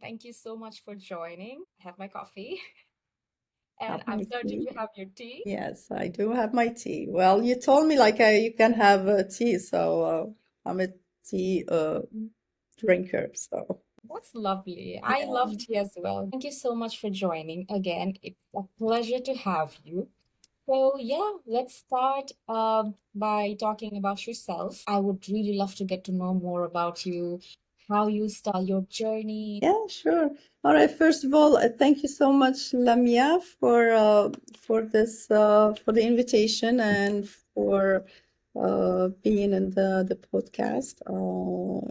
Thank you so much for joining. I have my coffee, and Have I'm my certain tea. you have your tea. Yes, I do have my tea. Well, you told me like you can have tea, so I'm a tea drinker. So That's lovely. I love yeah, tea as well. Thank you so much for joining. Again, it's a pleasure to have you. So, yeah, let's start by talking about yourself. I would really love to get to know more about you, how you start your journey. yeah, sure. All right. First of all, thank you so much, Lamia, for this for the invitation and for being in the podcast.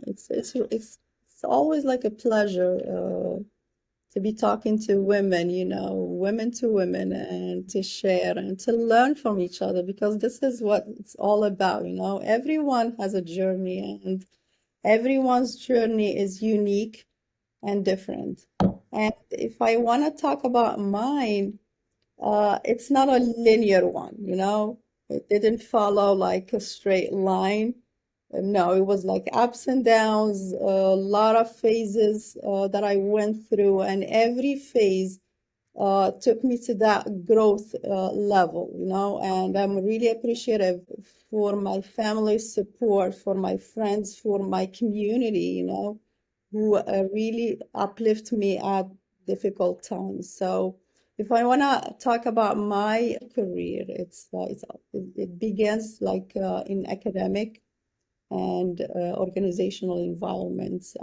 It's always like a pleasure to be talking to women, women to women, and to share and to learn from each other because this is what it's all about. Everyone has a journey, and everyone's journey is unique and different. And if I want to talk about mine, it's not a linear one. It didn't follow like a straight line. No, it was like ups and downs, a lot of phases that I went through, and every phase took me to that growth level. And I'm really appreciative for my family's support, for my friends, for my community, who really uplift me at difficult times. So if I want to talk about my career, it begins like in academic and organizational environments.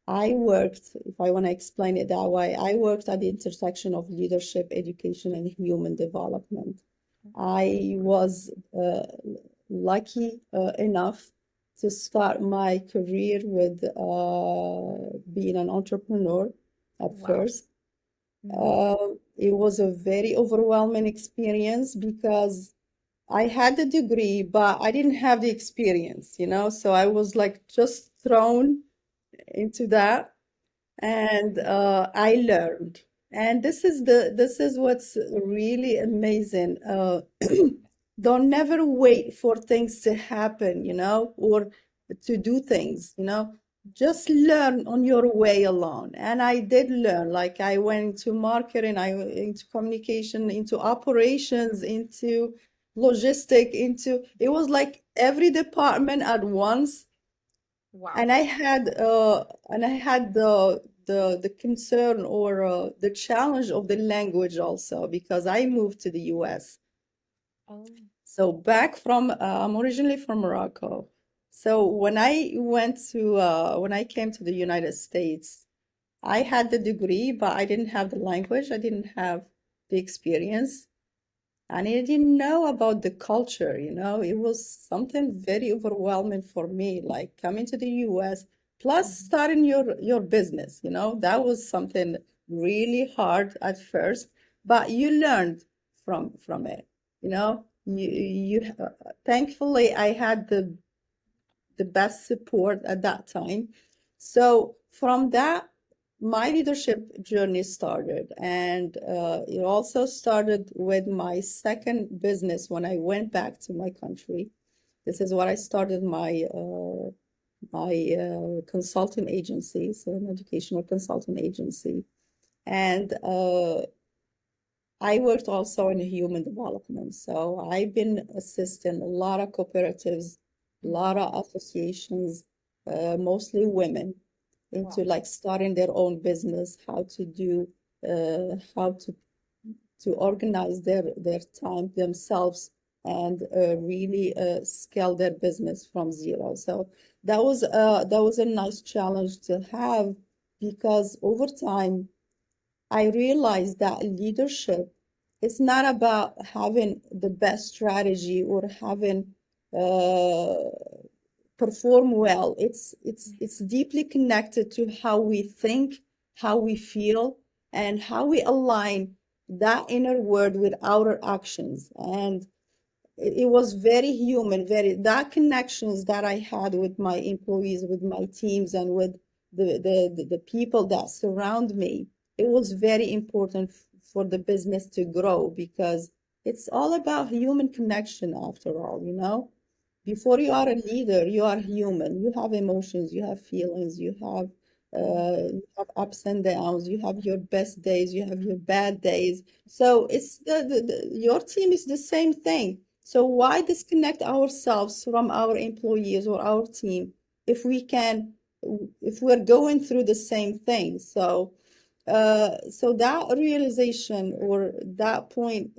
I worked, if I want to explain it that way, I worked at the intersection of leadership, education, and human development. I was lucky enough to start my career with being an entrepreneur at Wow. first. Mhm. It was a very overwhelming experience because I had the degree, but I didn't have the experience. So I was like just thrown into that, and I learned. And this is what's really amazing. Don't never wait for things to happen, or to do things. Just learn on your way alone. And I did learn. Like I went into marketing, I went into communication, into operations, into logistic, into it was like every department at once, Wow. and I had the concern or the challenge of the language also because I moved to the US. Oh, So back from I'm originally from Morocco. So when I came to the United States, I had the degree, but I didn't have the language. I didn't have the experience. And I didn't know about the culture. It was something very overwhelming for me, like coming to the US, plus mhm. starting your business. That was something really hard at first, but you learned from it. Thankfully I had the best support at that time. So from that, my leadership journey started, and it also started with my second business when I went back to my country. This is what I started my consulting agency, so an educational consulting agency, and I worked also in human development. So I've been assisting a lot of cooperatives, a lot Mhm. of associations, mostly women, into Wow. like starting their own business, how to organize their time themselves and really scale their business from zero. So that was a nice challenge to have because over time I realized that leadership is not about having the best strategy or having uh, perform well. It's deeply connected to how we think, how we feel, and how we align that inner word with outer actions. And it was very human, very that connections that I had with my employees, with my teams, and with the people that surround me. It was very important for the business to grow because it's all about human connection after all. Before you are a leader, you are human. You have emotions, you have feelings, you have You have ups and downs. You have your best days. You have your bad days. So it's your team is the same thing. So why disconnect ourselves from our employees or our team if we can, if we're going through the same thing? So that realization or that point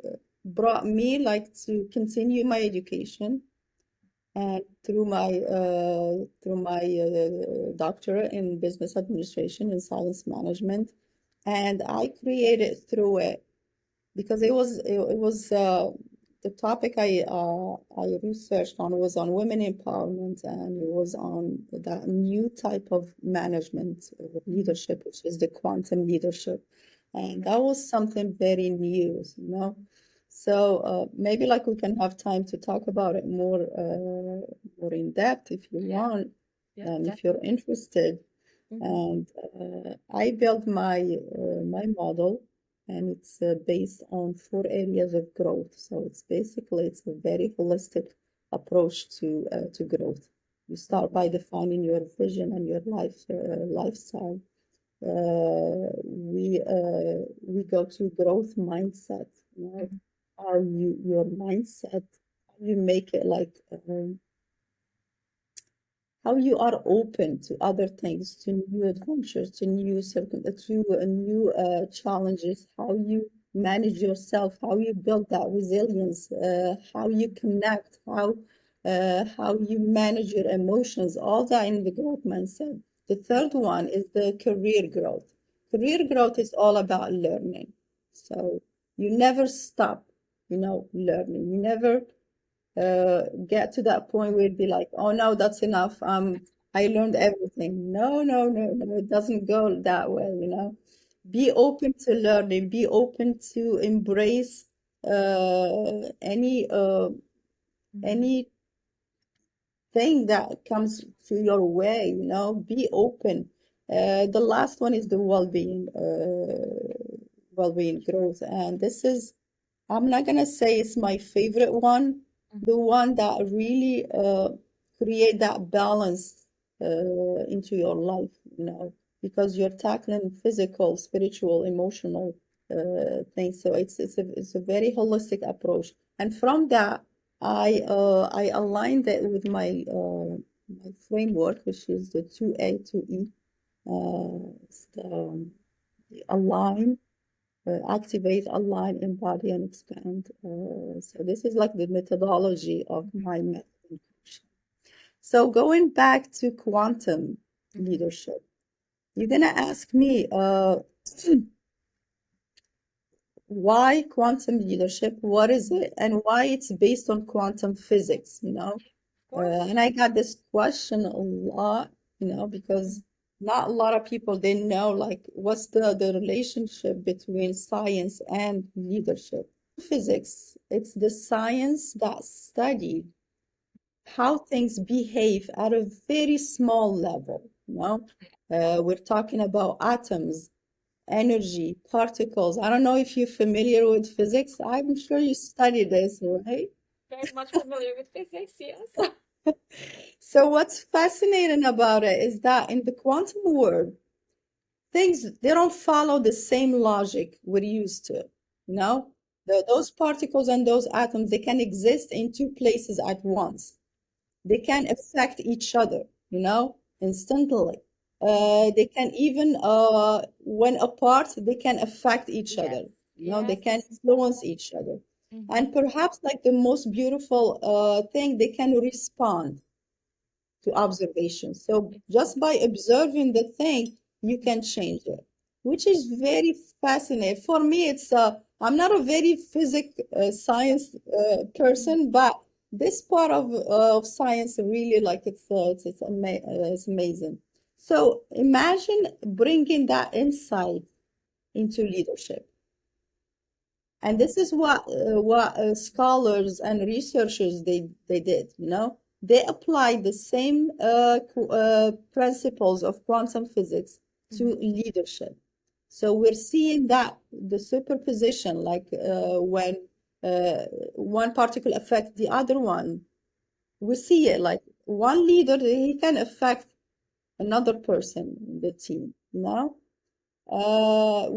brought me like to continue my education and through my doctorate in business administration and science management, and I created through it because it was the topic I researched on was on women empowerment, and it was on that new type of management leadership, which is the quantum leadership, and that was something very new, you know. So maybe like we can have time to talk about it more in depth if you Yeah, want, yeah, and if you're definitely. interested. Mm-hmm. And I built my model, and it's based on 4 areas of growth. So it's a very holistic approach to growth. You start by defining your vision and your lifestyle. We go to growth mindset. You know, Mm-hmm. are you your mindset? You make it like how you are open to other things, to new adventures, to new challenges, how you manage yourself, how you build that resilience, how you connect, how you manage your emotions, all that in the growth mindset. The third one is the career growth. Career growth is all about learning. So you never stop, learning. You never get to that point where it'd be like, oh no, that's enough. I learned everything. No, no, no, no, it doesn't go that way. Be open to learning, be open to embrace Mm-hmm. anything that comes to your way. Be open. The last one is the well-being growth, and this is I'm not gonna say it's my favorite one, the one that really create that balance into your life, because you're tackling physical, spiritual, emotional things. So it's a very holistic approach. And from that, I aligned it with my framework, which is the 2A, 2E. It's the align, activate, align, embody, and expand. So this is like the methodology of my method in coaching. So going back to quantum Mm-hmm. leadership, you're gonna ask me why quantum leadership, what is it, and why it's based on quantum physics. Of course. And I got this question a lot, because not a lot of people they know like what's the relationship between science and leadership. Physics, it's the science that study how things behave at a very small level. We're talking about atoms, energy, particles. I don't know if you're familiar with physics. I'm sure you studied this, right? Very much familiar with physics, yes. So what's fascinating about it is that in the quantum world, things they don't follow the same logic we're used to. You know, those particles and those atoms they can exist in two places at once. They can affect each other, instantly. They can even, when apart, they can affect each Yes, other. They yes. can influence each other. Mm-hmm. And perhaps like the most beautiful thing, they can respond to observation. So just by observing the thing, you can change it, which is very fascinating. For me, I'm not a very science Mm-hmm. person, but this part of science really like it's amazing. So imagine bringing that insight into leadership. And this is what scholars and researchers they did. They applied the same principles of quantum physics to Mm-hmm. leadership. So we're seeing that the superposition, like when uh, one particle affects the other one, we see it like one leader he can affect another person in the team, you know?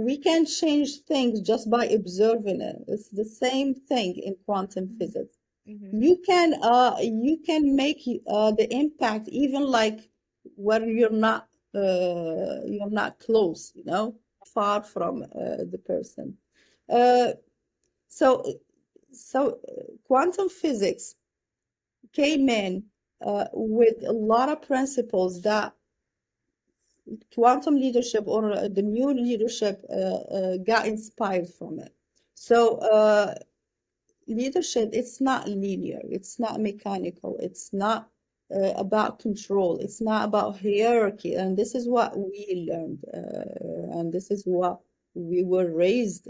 We can change things just by observing it. It's the same thing in quantum physics. You can make the impact even like where you're not close, you know, far from the person. Uh, so quantum physics came in with a lot of principles that quantum leadership or the new leadership got inspired from it. So leadership, it's not linear, it's not mechanical, it's not about control, it's not about hierarchy. And this is what we learned, and this is what we were raised.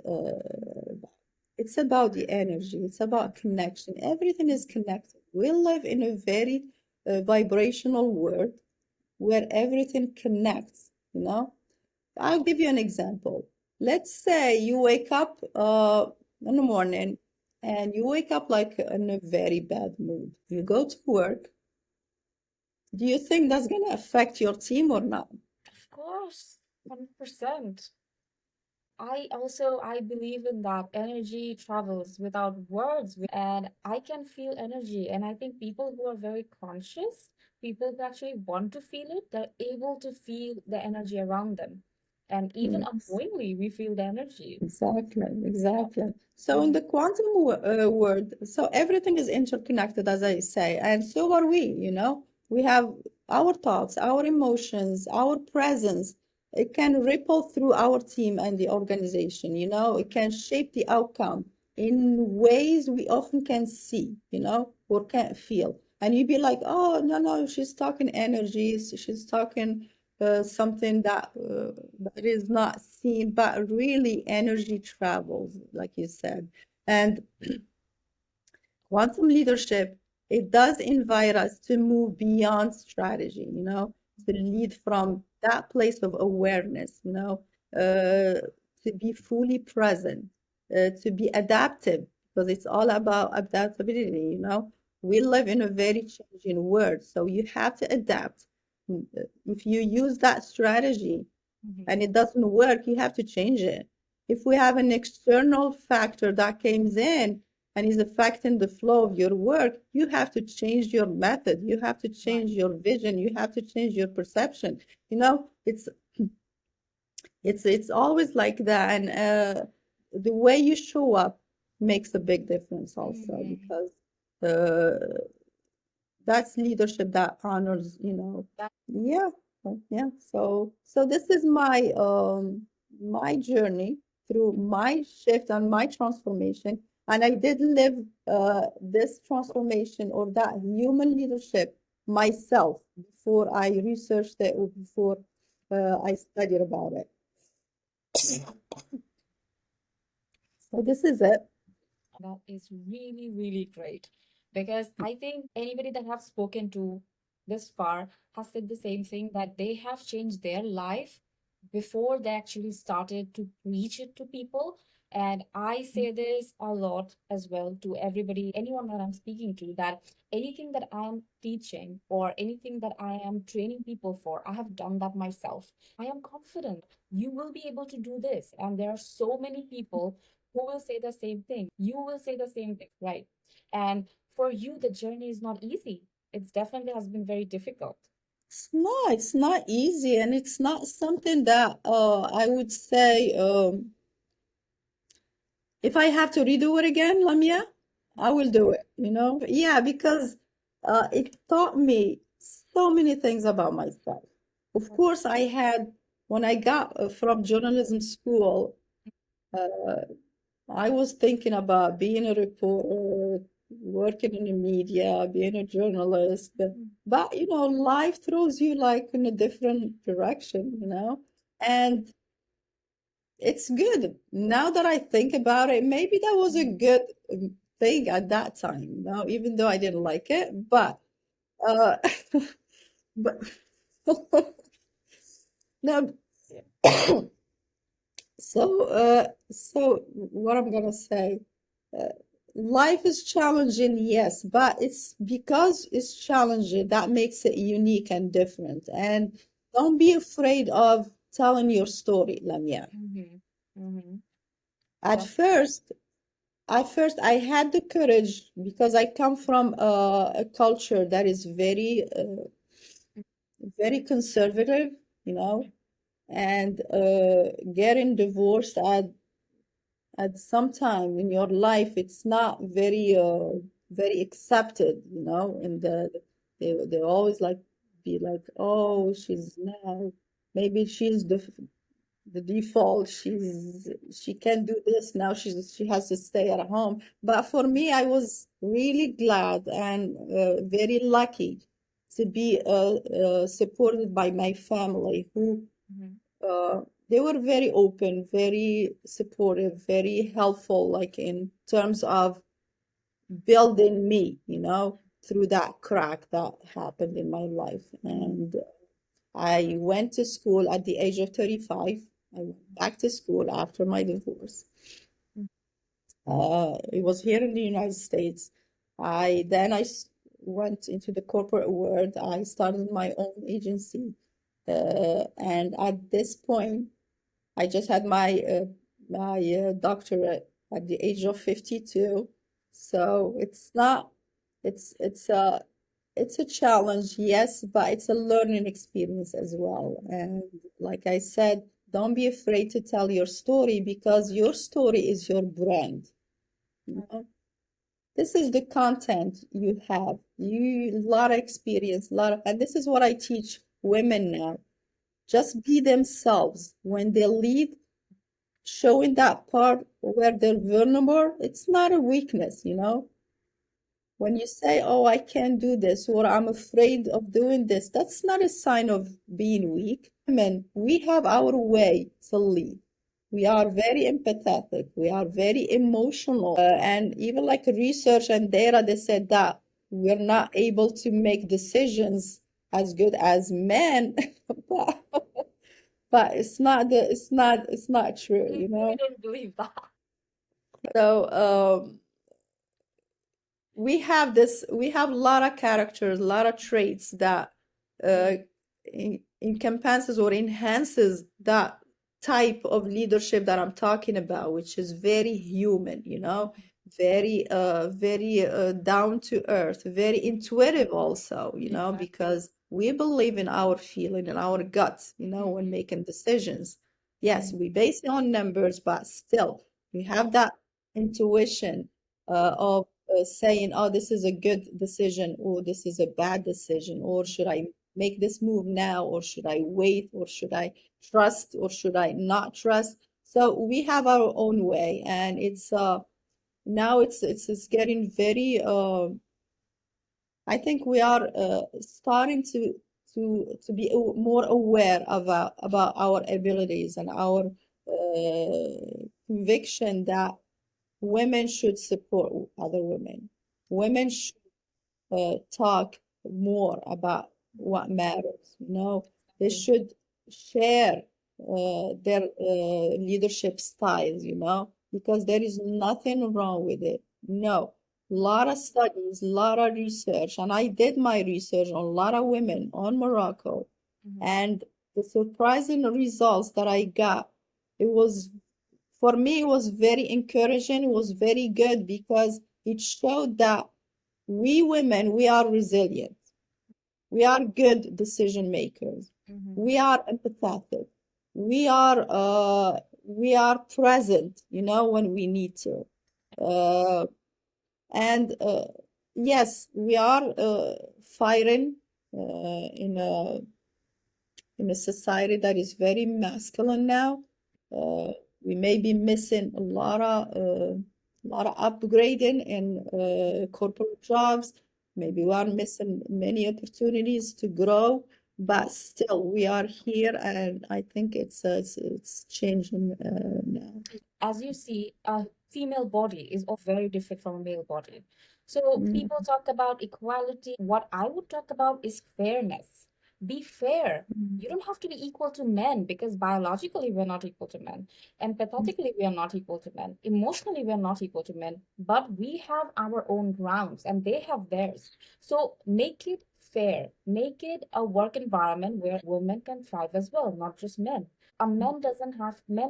It's about the energy, it's about connection. Everything is connected. We live in a very vibrational world where everything connects, you know? I'll give you an example. Let's say you wake up in the morning and you wake up like in a very bad mood. You go to work. Do you think that's going to affect your team or not? Of course, 100%. I believe in that energy travels without words, and I can feel energy. And I think people who are very conscious, people who actually want to feel it, they're able to feel the energy around them. And even Yes. unknowingly, we feel the energy. Exactly, Yeah. exactly. So in Mhm. the quantum world, so everything is interconnected, as I say, and so are we, you know. We have our thoughts, our emotions, our presence. It can ripple through our team and the organization, you know. It can shape the outcome in ways we often can't see, you know, or can't feel. And you'd be like, oh, no, no, she's talking energies, she's talking something that is not seen, but really energy travels, like you said. And quantum leadership, it does invite us to move beyond strategy, you know, to lead from that place of awareness, you know, to be fully present, to be adaptive, because it's all about adaptability, you know. We live in a very changing world, so you have to adapt. If you use that strategy Mhm. and it doesn't work, you have to change it. If we have an external factor that comes in and is affecting the flow of your work, you have to change your method. You have to Right. change your vision. You have to change your perception. You know, it's always like that. And the way you show up makes a big difference also Mhm. because uh, that's leadership that honors, you know. That, Yeah, yeah. So this is my journey through my shift and my transformation. And I did live this transformation or that human leadership myself before I researched it or before I studied about it. So this is it. that is really, really great because I think anybody that I've spoken to this far has said the same thing that they have changed their life before they actually started to preach it to people. And I say this a lot as well to everybody, anyone that I'm speaking to, that anything that I am teaching or anything that I am training people for, I have done that myself. I am confident you will be able to do this. And there are so many people who will say the same thing. You will say the same thing, right? And for you, the journey is not easy. It's definitely has been very difficult. It's not easy, and it's not something that I would say. If I have to redo it again, Lamia, I will do it, you know? Yeah, because it taught me so many things about myself. Of course, I had, when I got from journalism school, uh, I was thinking about being a reporter, working in the media, being a journalist. But, you know, life throws you like in a different direction, you know? And it's good. Now that I think about it, maybe that was a good thing at that time, you know, even though I didn't like it. But uh but no, so what I'm gonna say, uh, life is challenging, yes, but it's because it's challenging that makes it unique and different. And don't be afraid of telling your story, Lamia. Mm-hmm. Mm-hmm. At Well, first, I had the courage because I come from a culture that is very conservative, you know, and getting divorced at some time in your life, it's not very accepted, you know, and they always like be like, oh, she's now maybe she's the default. She can't do this now. She has to stay at home. But for me, I was really glad and very lucky to be supported by my family, who mhm, uh, they were very open, very supportive, very helpful, like in terms of building me, you know, through that crack that happened in my life. mhm, And I went to school at the age of 35. I went back to school after my divorce. It was here in the United States. I went into the corporate world. I started my own agency. And at this point, I just had my doctorate at the age of 52. So it's it's a challenge, yes, but it's a learning experience as well. And like I said, don't be afraid to tell your story because your story is your brand. You know, this is the content you have. You a lot of experience, and this is what I teach women now. Just be themselves when they lead, showing that part where they're vulnerable. It's not a weakness, you know. When you say, oh, I can't do this, or I'm afraid of doing this, that's not a sign of being weak. Women, we have our way to lead. We are very empathetic. We are very emotional. And even like research and data, they said that we're not able to make decisions as good as men. but, but it's not true, we you really know? don't believe that. So, we have a lot of characters, a lot of traits that uh, encompasses or enhances that type of leadership that I'm talking about, which is very human, you know, very down to earth, very intuitive also, you know, Exactly. because we believe in our feeling and our guts, you know, when making decisions. Yes, Mhm, we base it on numbers, but still, we have that intuition of saying, oh, this is a good decision, or this is a bad decision, or should I make this move now, or should I wait, or should I trust, or should I not trust? So we have our own way, and it's now it's getting very I think we are starting to be more aware about our abilities and our conviction that women should support other women. Women should talk more about what matters. You know, they exactly. should share their leadership styles, you know, because there is nothing wrong with it. No, a lot of studies, a lot of research, and I did my research on a lot of women on Morocco, Mhm, and the surprising results that I got, it was for me, it was very encouraging. It was very good because it showed that we women, we are resilient. We are good decision makers. mhm, We are empathetic. We are present, you know, when we need to. Uh, and yes, we are fighting in a society that is very masculine now. Uh, we may be missing a lot of upgrading in corporate jobs. Maybe we are missing many opportunities to grow, but still we are here, and I think it's changing now. as you see, a female body is very different from a male body. So Mm, people talk about equality. What I would talk about is fairness. Be fair. mm, You don't have to be equal to men because biologically we're not equal to men. Empathetically, we are not equal to men. Emotionally, we are not equal to men. But we have our own grounds and they have theirs. So make it fair. Make it a work environment where women can thrive as well, not just men. A men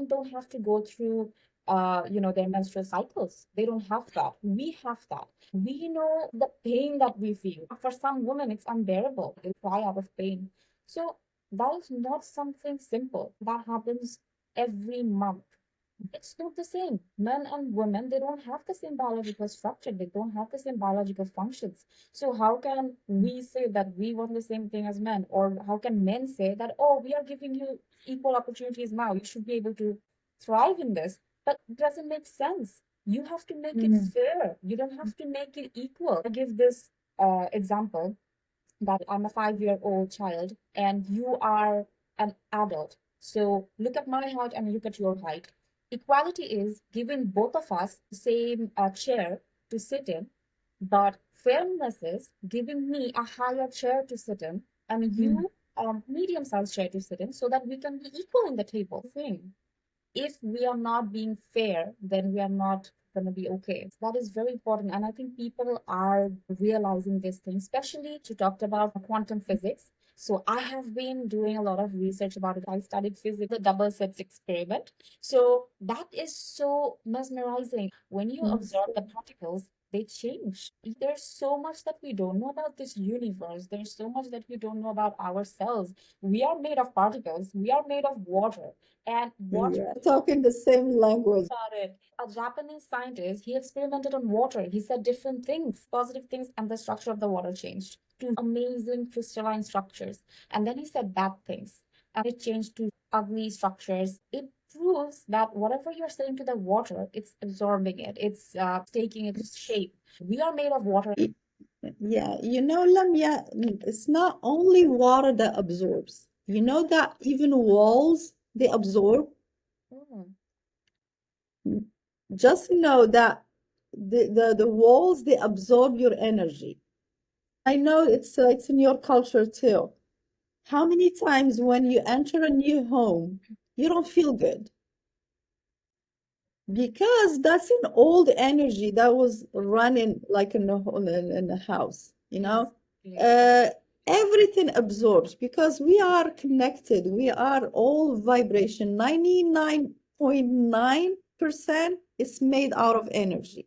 don't have to go through their menstrual cycles. They don't have that. We have that. We know the pain that we feel. For some women, it's unbearable. They cry out of pain. So that is not something simple. That happens every month. It's not the same. Men and women, they don't have the same biological structure. They don't have the same biological functions. So how can we say that we want the same thing as men? Or how can men say that, oh, we are giving you equal opportunities now. You should be able to thrive in this. But it doesn't make sense. You have to make it fair. You don't have to make it equal. I give this example that I'm a 5-year-old child and you are an adult. So look at my height and look at your height. Equality is giving both of us the same chair to sit in, but fairness is giving me a higher chair to sit in and you a medium-sized chair to sit in so that we can be equal in the table thing. If we are not being fair, then we are not going to be okay. That is very important. And I think people are realizing this thing, especially you talked about quantum physics. So I have been doing a lot of research about it. I studied physics, the double slit experiment. So that is so mesmerizing. When you observe the particles, they change. There's so much that we don't know about this universe. There's so much that we don't know about ourselves. We are made of particles. We are made of water. And water. Yeah, talking the same language. Got it. A Japanese scientist, he experimented on water. He said different things, positive things, and the structure of the water changed to amazing crystalline structures. And then he said bad things, and it changed to ugly structures. It proves that whatever you're saying to the water, it's absorbing it, it's taking its shape. We are made of water. Yeah, Lamya, it's not only water that absorbs. You know that even walls, they absorb. Mm, Just know that the walls, they absorb your energy. I know it's in your culture too. How many times when you enter a new home, you don't feel good? Because that's an old energy that was running like in the house, yes, yes. Uh, everything absorbs because we are connected. We are all vibration. 99.9% is made out of energy.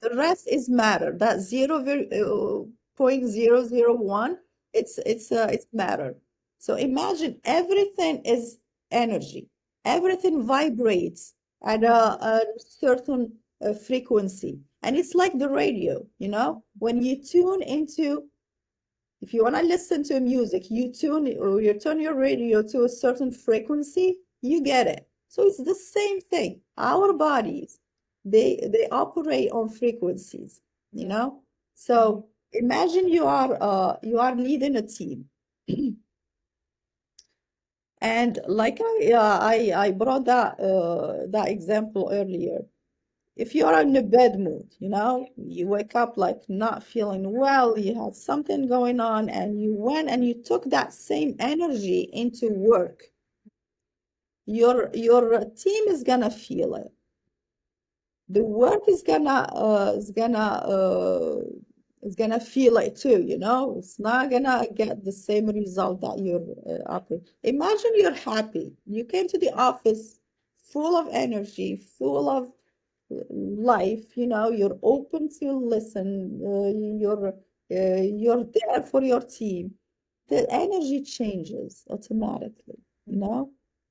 The rest is matter. That 0.001, it's matter. So imagine everything is energy. Everything vibrates at a certain frequency, and it's like the radio. When you tune into, if you want to listen to music, you turn your radio to a certain frequency, you get it. So it's the same thing. Our bodies, they operate on frequencies, you Yeah. know? So imagine you are leading a team. And like I brought that example earlier. If you're in a bad mood, you wake up like not feeling well, you have something going on, and you went and you took that same energy into work, your team is gonna feel it. The work is gonna feel it too, it's not gonna get the same result that you're imagine you're happy, you came to the office full of energy, full of life, you're open to listen, you're there for your team. The energy changes automatically,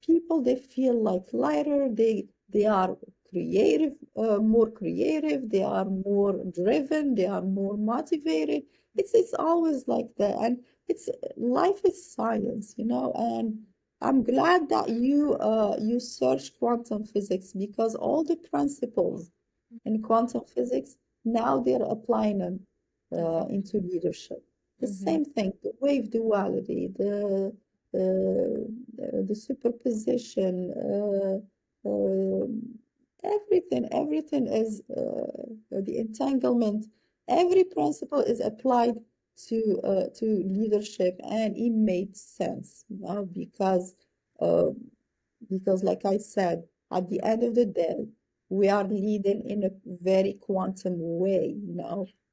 people, they feel like lighter, they are creative, more creative, they are more driven, they are more motivated. It's always like that. And it's life is science, and I'm glad that you searched quantum physics, because all the principles in quantum physics, now they're applying them into leadership. The same thing, the wave duality, the superposition, uh, everything is the entanglement. Every principle is applied to leadership, and it made sense, uh, because like I said, at the end of the day, we are leading in a very quantum way,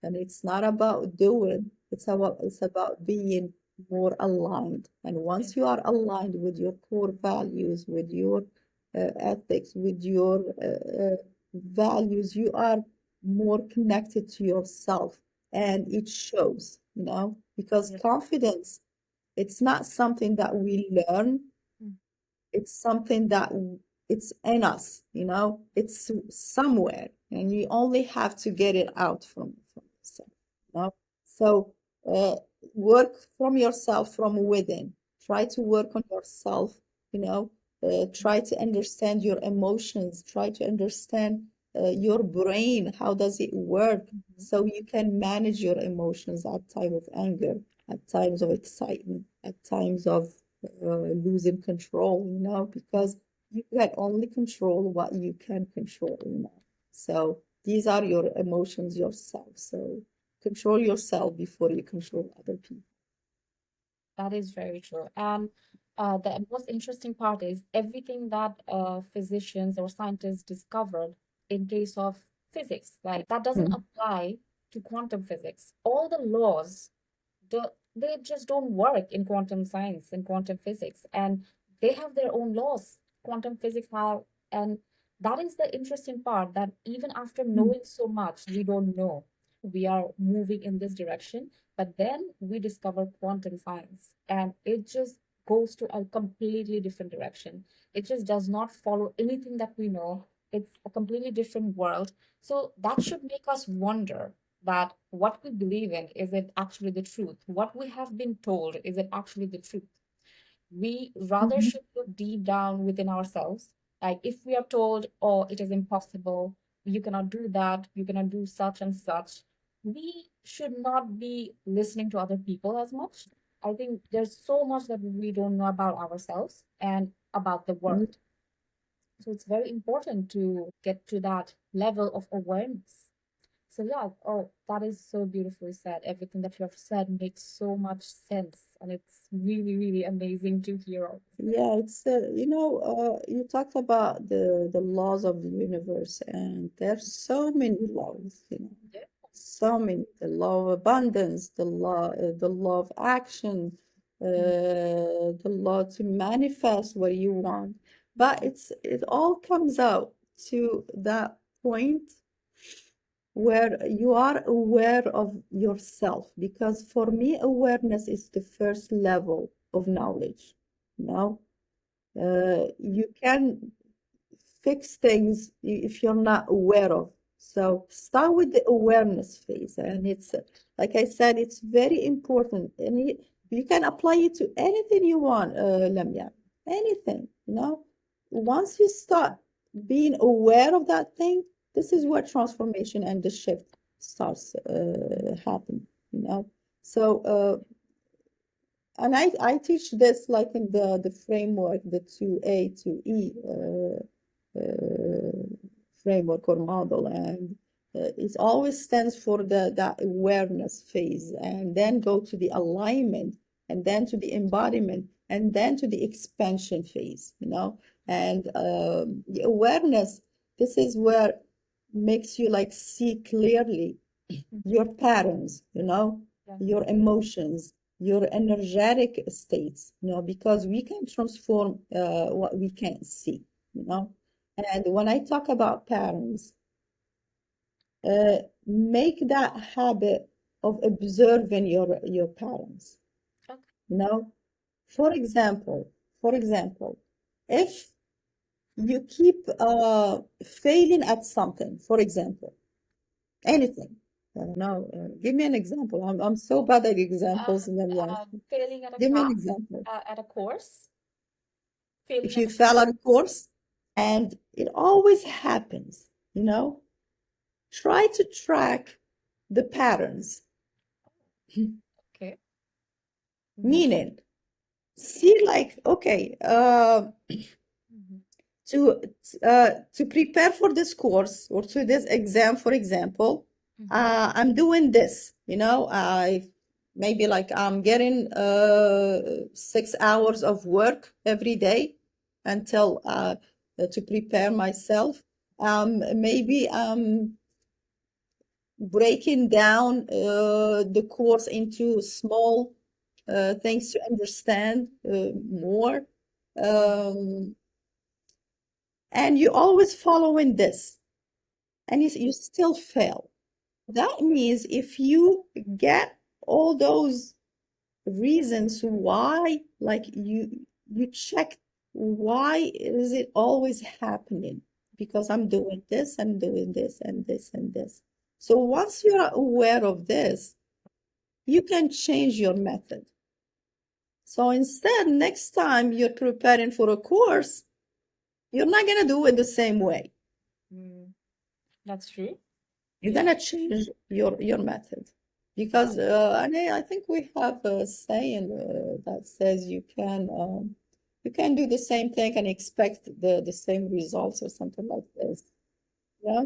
and it's not about doing. It's about being more aligned. And once you are aligned with your core values, with your ethics, with your values, you are more connected to yourself, and it shows, because Yes. confidence, it's not something that we learn. Mm. It's something that it's in us, it's somewhere, and you only have to get it out from yourself, you know. So uh, work from yourself from within. Try to work on yourself, you know. Try to understand your emotions. Try to understand your brain. How does it work? Mhm. So you can manage your emotions at time of anger, at times of excitement, at times of losing control, because you can only control what you can control. So these are your emotions yourself. So control yourself before you control other people. That is very true. And the most interesting part is everything that physicians or scientists discovered in case of physics, like that doesn't Mhm. apply to quantum physics. All the laws, they just don't work in quantum science and quantum physics, and they have their own laws. Quantum physics have, and that is the interesting part, that even after knowing so much, we don't know we are moving in this direction, but then we discover quantum science, and it just goes to a completely different direction. It just does not follow anything that we know. It's a completely different world. So that should make us wonder that what we believe in, is it actually the truth? What we have been told, is it actually the truth? We rather Mhm. should look deep down within ourselves. Like if we are told, oh, it is impossible, you cannot do that, you cannot do such and such, we should not be listening to other people as much. I think there's so much that we don't know about ourselves and about the Mhm. world. So it's very important to get to that level of awareness. So yeah, oh, that is so beautifully said. Everything that you have said makes so much sense, and it's really, really amazing to hear all these things. Yeah, you talked about the laws of the universe, and there's so many laws, Yeah. so many. The law of abundance, the law of action, Mm, the law to manifest what you want. But mm, it all comes out to that point where you are aware of yourself. Because for me, awareness is the first level of knowledge. You know, you can fix things if you're not aware of. So start with the awareness phase, and it's like I said, it's very important, and you can apply it to anything you want, Lamya, anything. Once you start being aware of that thing, this is where transformation and the shift starts happening. You know, so. And I teach this like in the framework, the 2A to E framework or model, and it always stands for that awareness phase, and then go to the alignment, and then to the embodiment, and then to the expansion phase. And the awareness, this is where makes you like see clearly mm, your patterns, yeah. your emotions, your energetic states, because we can transform what we can't see, you know. And when I talk about patterns, make that habit of observing your patterns, Okay. you know. For example, if you keep failing at something, for example, anything. No, give me an example. I'm so bad at examples, Lamia. Failing at a Give me an class, example. at a course, failing If at you a fail course. on a course, and it always happens, try to track the patterns. Okay. Mm-hmm. Meaning, see like, okay, Mm-hmm. to to prepare for this course or to this exam, for example, Mm-hmm. I'm doing this. I maybe like I'm getting 6 hours of work every day until to prepare myself. Maybe breaking down the course into small things to understand more. Um, and you always following this, and you still fail. That means if you get all those reasons why, like you check why is it always happening? Because I'm doing this and doing this and this and this. So once you're aware of this, you can change your method. So instead, next time you're preparing for a course, you're not gonna do it the same way. Mm, that's true. You're Yeah. gonna change your method. Because I think we have a saying that says you can do the same thing and expect the same results or something like this. Yeah.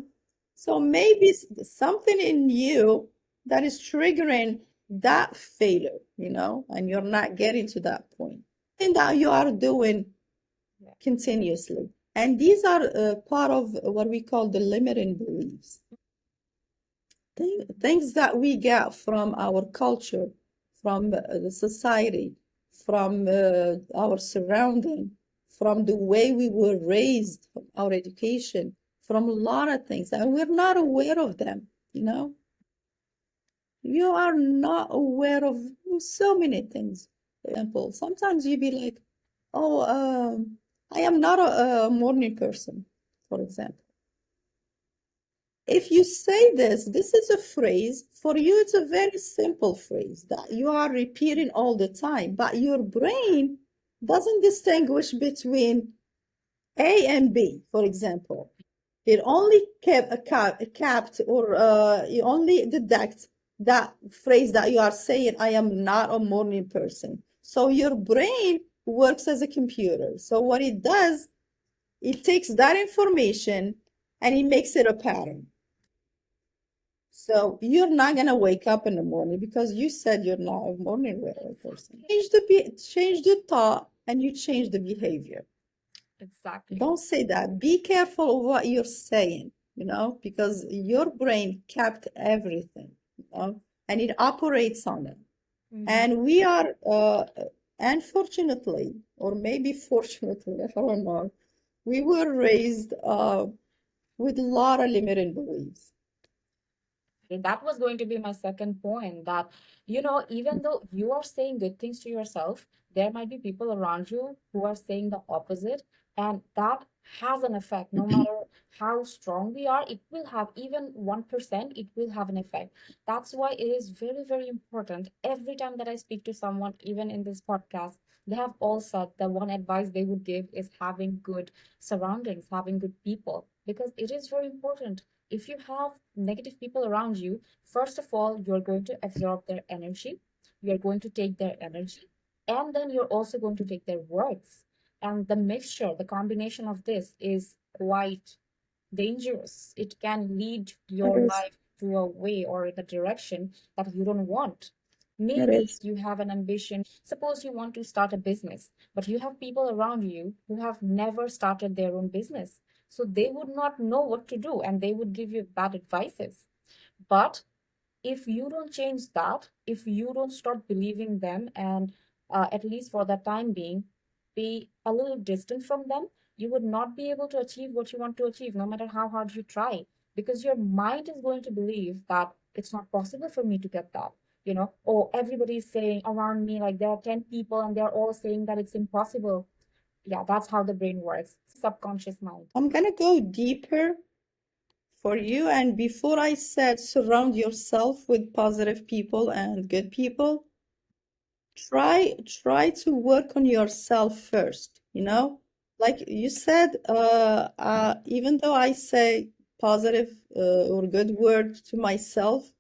So maybe something in you that is triggering that failure, and you're not getting to that point. And that you are doing Yeah. continuously. And these are part of what we call the limiting beliefs. Things that we get from our culture, from the society, from our surrounding, from the way we were raised, from our education, from a lot of things, and we're not aware of them, you know? You are not aware of so many things. For example, sometimes you be like, oh, I am not a morning person, for example. If you say this is a phrase, for you, it's a very simple phrase that you are repeating all the time, but your brain doesn't distinguish between A and B, for example. It only capped or you only detect that phrase that you are saying, I am not a morning person. So your brain works as a computer. So what it does, it takes that information and it makes it a pattern. So you're not gonna wake up in the morning because you said you're not a morning person. Change the thought and you change the behavior. Exactly. Don't say that. Be careful of what you're saying, because your brain kept everything, and it operates on it. And we are, unfortunately, or maybe fortunately, I don't know, we were raised with a lot of limiting beliefs. That was going to be my second point that, even though you are saying good things to yourself, there might be people around you who are saying the opposite. And that has an effect. No matter how strong we are, it will have even 1%, it will have an effect. That's why it is very, very important. Every time that I speak to someone, even in this podcast, they have all said the one advice they would give is having good surroundings, having good people, because it is very important. If you have negative people around you, first of all, you're going to absorb their energy, you're going to take their energy, and then you're also going to take their words. And the mixture, the combination of this is quite dangerous. It can lead It your is. life to a way or in a direction that you don't want. It Maybe is. you have an ambition. Suppose you want to start a business, but you have people around you who have never started their own business. So they would not know what to do and they would give you bad advices. But if you don't change that, if you don't stop believing them and at least for the time being, be a little distant from them, you would not be able to achieve what you want to achieve, no matter how hard you try, because your mind is going to believe that it's not possible for me to get that. Oh, everybody's saying around me, like there are 10 people and they're all saying that it's impossible. Yeah, that's how the brain works. Subconscious mind. I'm gonna go deeper for you. And before I said surround yourself with positive people and good people, try to work on yourself first, like you said, even though I say positive or good word to myself,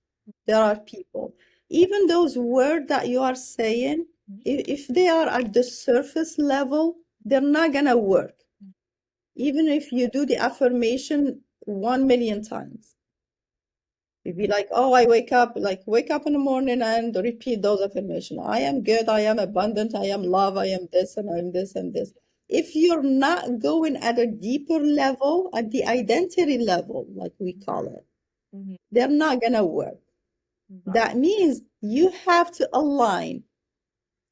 there are people, even those words that you are saying, if they are at the surface level, they're not gonna work even if you do the affirmation 1 million times. You'd be like, oh, wake up in the morning and repeat those affirmations. I am good, I am abundant, I am love, I am this, and I'm this and this. If you're not going at a deeper level, at the identity level, like we call it, they're not gonna work. That means you have to align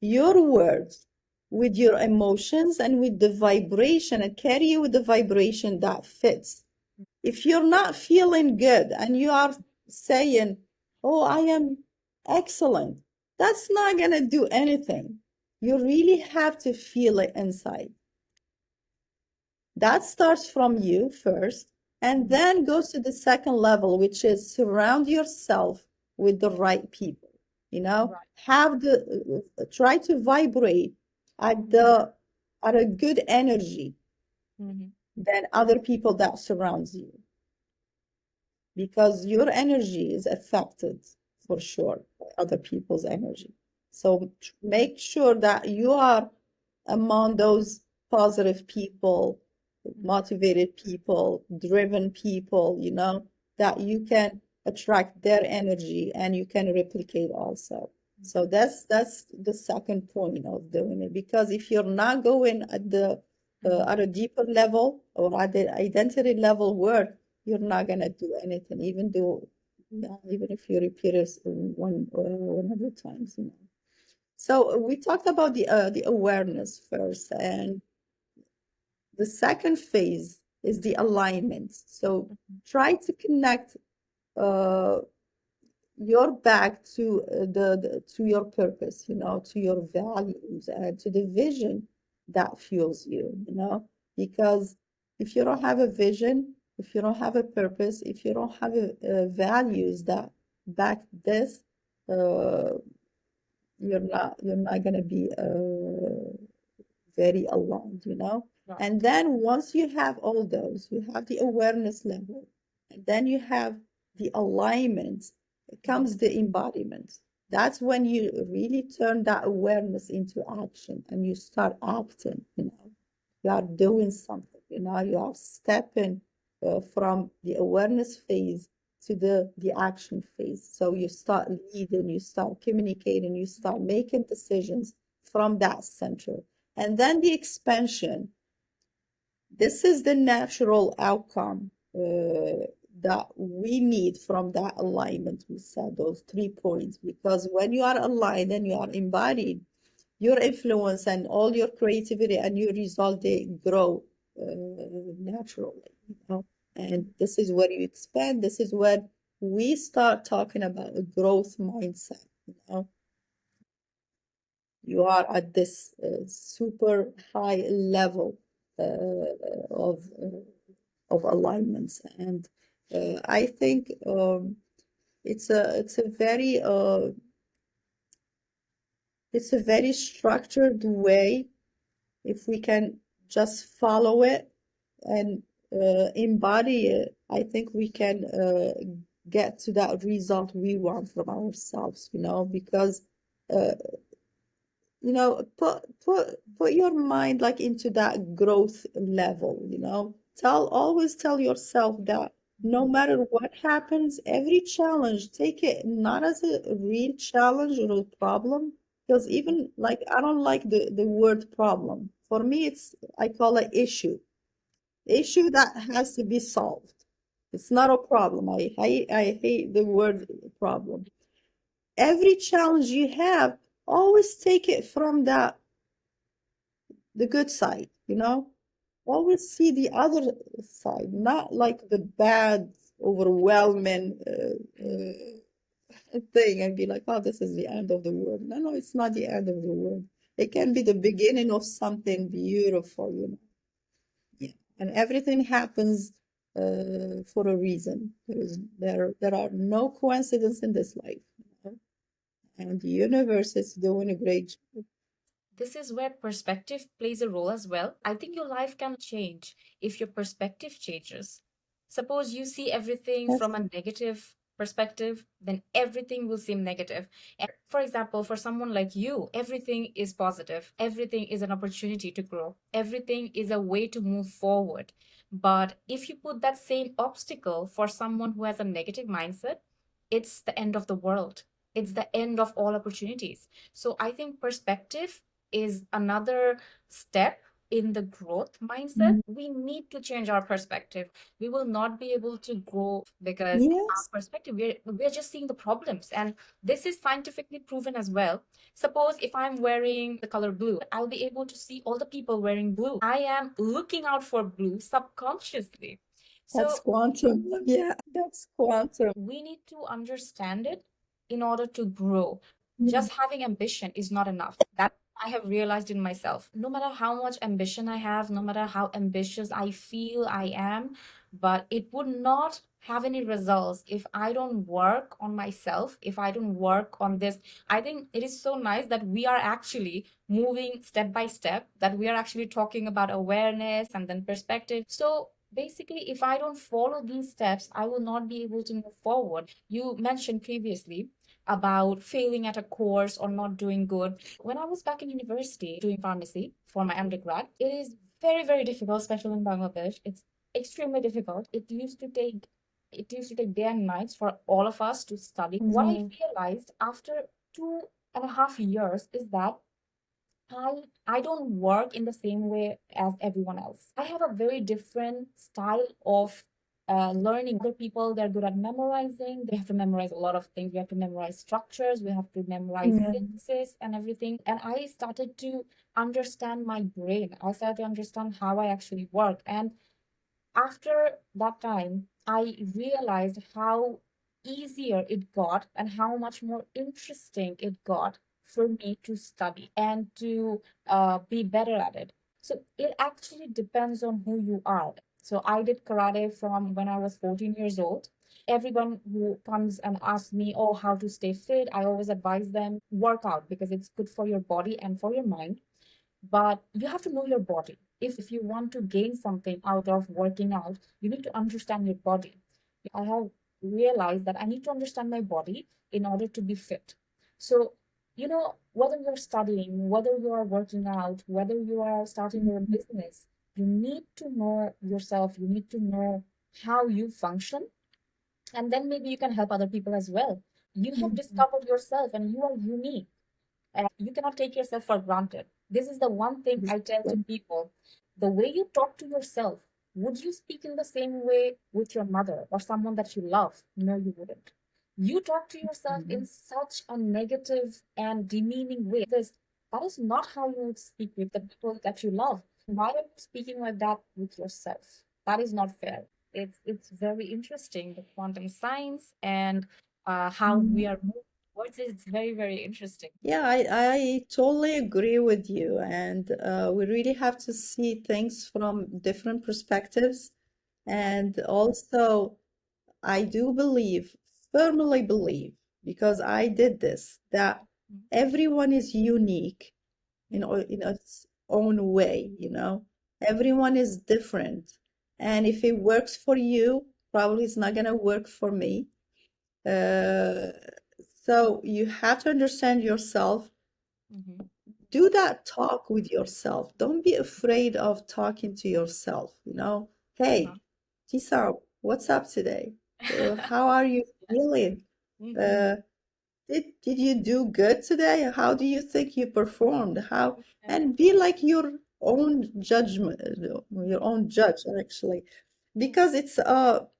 your words with your emotions and with the vibration and carry you with the vibration that fits. If you're not feeling good and you are saying, "Oh, I am excellent," that's not going to do anything. You really have to feel it inside. That starts from you first and then goes to the second level, which is surround yourself with the right people. Have the try to vibrate at the at a good energy than other people that surrounds you, because your energy is affected for sure by other people's energy. So make sure that you are among those positive people, motivated people, driven people, that you can attract their energy and you can replicate also. So that's the second point of doing it, because if you're not going at a deeper level or at the identity level work, you're not gonna do anything, even though yeah, even if you repeat it 100 times, So we talked about the awareness first, and the second phase is the alignment. So try to connect uh, your back to to your purpose, to your values and to the vision that fuels you, because if you don't have a vision, if you don't have a purpose, if you don't have values that back this, uh, you're not gonna be very aligned. And then once you have all those, you have the awareness level, and then you have the alignment, it comes the embodiment. That's when you really turn that awareness into action and you start acting. You are doing something. You are stepping from the awareness phase to the action phase. So you start leading, you start communicating, you start making decisions from that center. And then the expansion. This is the natural outcome that we need from that alignment. We said those 3 points, because when you are aligned and you are embodied, your influence and all your creativity and your result, they grow naturally. And this is where you expand. This is where we start talking about a growth mindset. You are at this super high level of alignments, and I think it's a very structured way. If we can just follow it and embody it, I think we can get to that result we want from ourselves, because uh, put your mind like into that growth level. Always tell yourself that no matter what happens, every challenge, take it not as a real challenge or a problem, because even like I don't like the word problem. For me, I call it issue that has to be solved. It's not a problem. I hate the word problem. Every challenge you have, always take it from the good side. Always see the other side, not like the bad, overwhelming thing and be like, oh, this is the end of the world. No, no, it's not the end of the world. It can be the beginning of something beautiful. Yeah. And everything happens for a reason. There are no coincidences in this life. And the universe is doing a great job. Yes. in the growth mindset, we need to change our perspective. We will not be able to grow because our Yes, perspective, we're just seeing the problems. And this is scientifically proven as well. Suppose if I'm wearing the color blue, I'll be able to see all the people wearing blue. I am looking out for blue subconsciously. that's So quantum. Yeah, that's quantum. we need to understand it in order to grow. Just having ambition is not enough. That I have realized in myself. No matter how much ambition I have, no matter how ambitious I feel I am, but it would not have any results if I don't work on myself, if I don't work on this. I think it is so nice that we are actually moving step by step, that we are actually talking about awareness and then perspective. So basically, if I don't follow these steps, I will not be able to move forward. You mentioned previously about failing at a course or not doing good. When I was back in university doing pharmacy for my undergrad, it is very, very difficult, especially in Bangladesh. It's extremely difficult. It used to take day and nights for all of us to study. What I Mhm. realized after 2.5 years is that I don't work in the same way as everyone else. I have a very different style of learning. Other people, they're good at memorizing. They have to memorize a lot of things. We have to memorize structures. We have to memorize Mhm. synthesis and everything. And I started to understand my brain. I started to understand how I actually work. And after that time, I realized how easier it got and how much more interesting it got for me to study and to be better at it. So it actually depends on who you are. So I did karate from when I was 14 years old. Everyone who comes and asks me, oh, how to stay fit, I always advise them work out because it's good for your body and for your mind. But you have to know your body. If you want to gain something out of working out, you need to understand your body. I have realized that I need to understand my body in order to be fit. So, whether you're studying, whether you are working out, whether you are starting your business, you need to know yourself. You need to know how you function, and then maybe you can help other people as well. You have Mhm. discovered yourself and you are unique, you cannot take yourself for granted. This is the one thing I tell to people. The way you talk to yourself, would you speak in the same way with your mother or someone that you love? No, you wouldn't. You talk to yourself in Mhm. such a negative and demeaning way. That is not how you would speak with the people that you love. Why are you speaking like that with yourself? That is not fair. It's very interesting, the quantum science and how we Mhm. are moving towards it. It's very, very interesting. Yeah, I totally agree with you. And we really have to see things from different perspectives. And also, I do believe, firmly believe, because I did this, that Mhm. everyone is unique Mhm. in its own way, you know. Everyone is different. And if it works for you, probably it's not gonna work for me. Uh, so you have to understand yourself. Mhm. Do that talk with yourself. Don't be afraid of talking to yourself, you know. Uh-huh. Hey, Tisa, what's up today? How are you feeling? Mhm. Uh, did you do good today? How do you think you performed? How Yeah. and be like your own judgment, your own judge actually, because it's I'll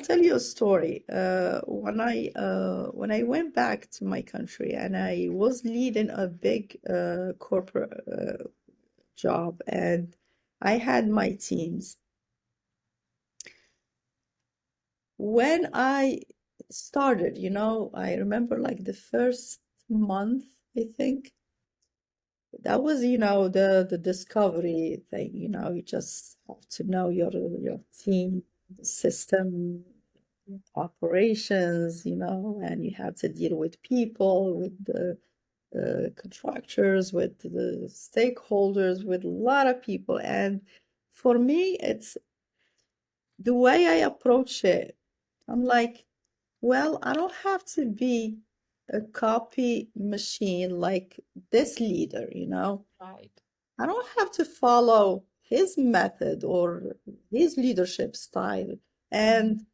tell you a story. When I went back to my country and I was leading a big corporate job and I had my teams. When I started, I remember like the first month, I think. That was, the discovery thing, you just have to know your team, the system, operations, and you have to deal with people, with the contractors, with the stakeholders, with a lot of people. And for me, it's the way I approach it. I'm like, well, I don't have to be a copy machine like this leader, Right. I don't have to follow his method or his leadership style. Mhm. And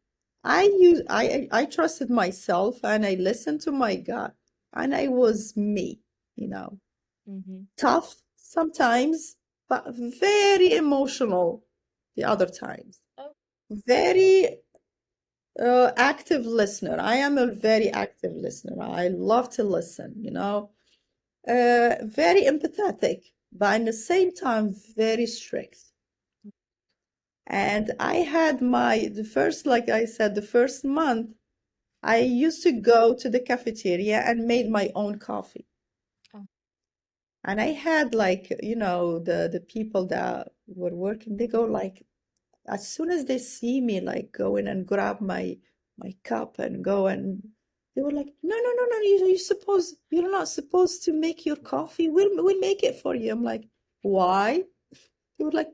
I trusted myself and I listened to my gut and I was me, you know, Mhm. tough, sometimes, but very emotional the other times. Oh, Very active listener. I am a very active listener. I love to listen, you know. Very empathetic, but at the same time, very strict. And I had the first, like I said, the first month, I used to go to the cafeteria and made my own coffee. oh, And I had like, you know, the people that were working, they go like, as soon as they see me like go in and grab my cup and go and they were like, no, no, no, no, you're not supposed to make your coffee. We'll make it for you. I'm like, why? They were like,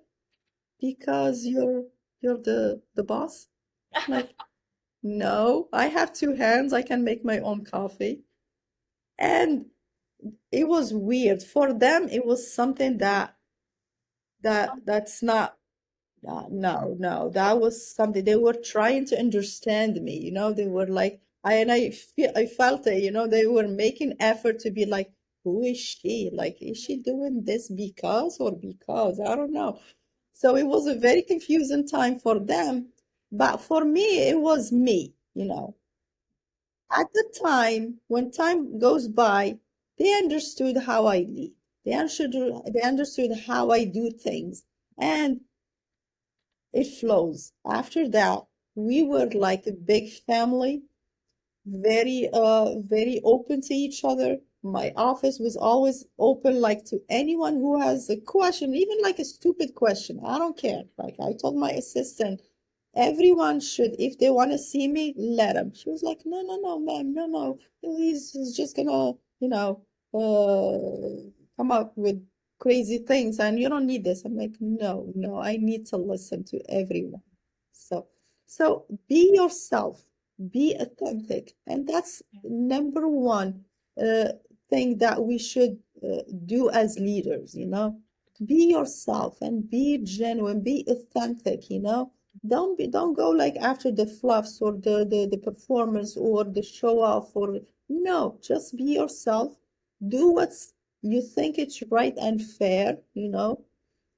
because you're the boss. I'm like, no, I have two hands. I can make my own coffee. And it was weird. For them, it was something that's not. No, no, that was something they were trying to understand me, you know, they were like, I felt it, you know, they were making effort to be like, who is she? Like, is she doing this because or because? I don't know. So it was a very confusing time for them, but for me, it was me, you know. At the time, when time goes by, they understood how I lead. They understood how I do things. And it flows. After that, we were like a big family, very open to each other. My office was always open, like to anyone who has a question, even like a stupid question. I don't care. Like I told my assistant, everyone should, if they want to see me, let them. She was like, no, no, no, ma'am, no, no. He's just gonna, come up with crazy things, and you don't need this. I'm like, no, no, I need to listen to everyone. So, so be yourself, be authentic, and that's number one uh, thing that we should do as leaders, you know. Be yourself and be genuine, be authentic, you know. Don't go like after the fluffs or the performance or the show off or no, just be yourself. Do what's you think it's right and fair, you know,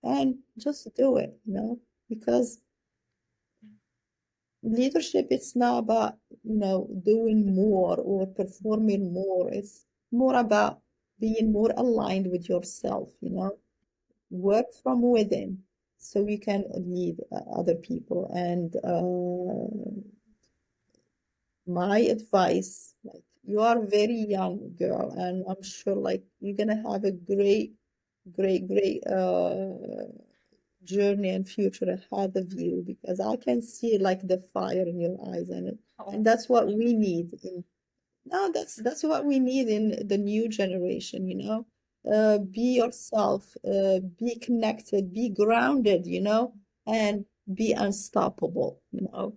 and just do it, you know, because leadership it's not about, you know, doing more or performing more. It's more about being more aligned with yourself, you know, work from within so you can lead other people. And my advice, like you are very young girl, and I'm sure like you're gonna have a great journey and future ahead of you because I can see like the fire in your eyes, and oh, that's what we need in no, that's what we need in the new generation, you know. Be yourself, be connected, be grounded, you know, and be unstoppable, you know.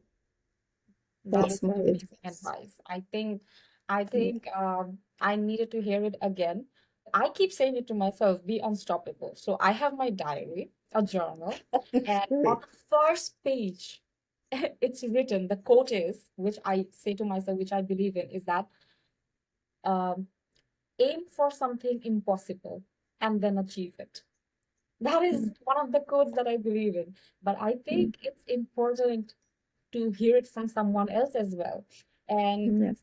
that is That's my amazing advice. advice. I Yeah. think I needed to hear it again. I keep saying it to myself, be unstoppable. So I have my diary, a journal, and on Great. the first page, it's written, the quote is, which I say to myself, which I believe in, is that um, aim for something impossible and then achieve it. That is Mm, one of the quotes that I believe in. But I mm, think it's important to hear it from someone else as well. And yeah.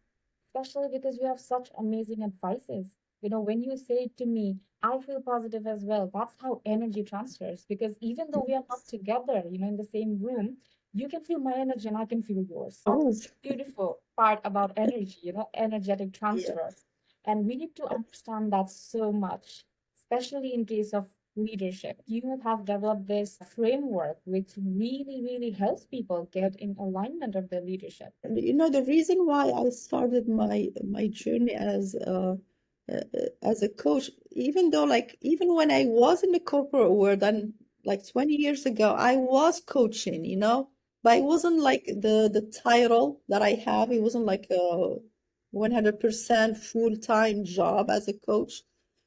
especially because you have such amazing advices. You know, when you say it to me, I feel positive as well. That's how energy transfers. Because even though we are not Yes. together, you know, in the same room, you can feel my energy and I can feel yours. That's Oh, the beautiful part about energy, you know, energetic yeah. transfer. And we need to understand that so much, especially in case of leadership. You have developed this framework which really, really helps people get in alignment of their leadership. And you know, the reason why I started my journey as a coach, even though like even when I was in the corporate world and like 20 years ago, I was coaching, you know, but it wasn't like the title that I have. It wasn't like a 100% full-time job as a coach.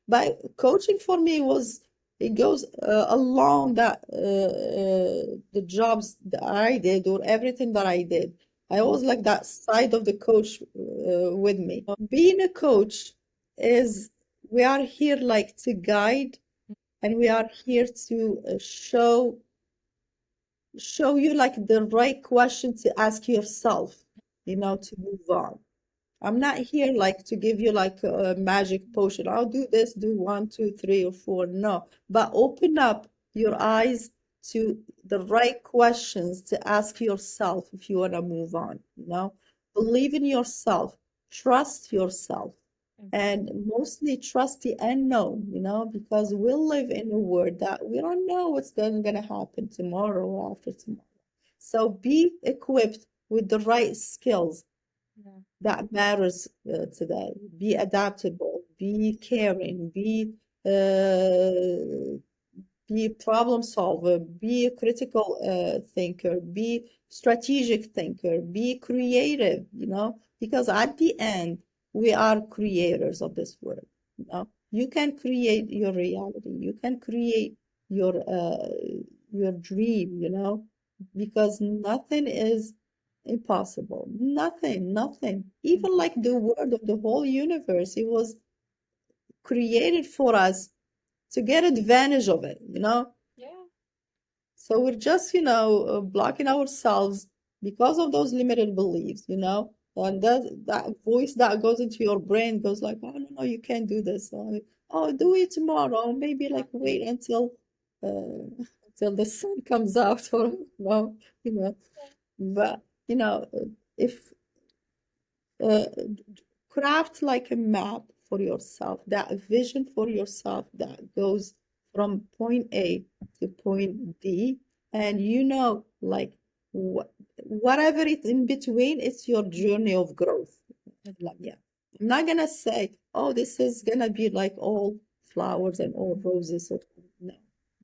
But coaching for me was it goes along that the jobs that I did or everything that I did. I always like that side of the coach with me. Being a coach is we are here like to guide, and we are here to show you like the right question to ask yourself, to move on. I'm not here like to give you like a magic potion. I'll do this, do one, two, three, or four. No, but open up your eyes to the right questions to ask yourself if you want to move on. Believe in yourself, trust yourself, and mostly trust the unknown, because we live in a world that we don't know what's going to happen tomorrow or after tomorrow. So be equipped with the right skills Yeah. that matters today. Be adaptable, be caring, uh, be a problem solver, be a critical thinker, be strategic thinker, be creative, because at the end, we are creators of this world. You can create your reality. You can create your dream, because nothing is impossible. Nothing, nothing. Even like the world of the whole universe, it was created for us to get advantage of it. Yeah. So we're just blocking ourselves because of those limited beliefs. And that voice that goes into your brain goes like, oh, no, no, you can't do this. Oh, do it tomorrow. Maybe like wait uh, until the sun comes out or you know. But if uh, craft like a map for yourself, that vision for yourself that goes from point A to point D, and like whatever is in between, it's your journey of growth. Yeah. I'm not gonna say, oh, this is gonna be like all flowers and all roses. No.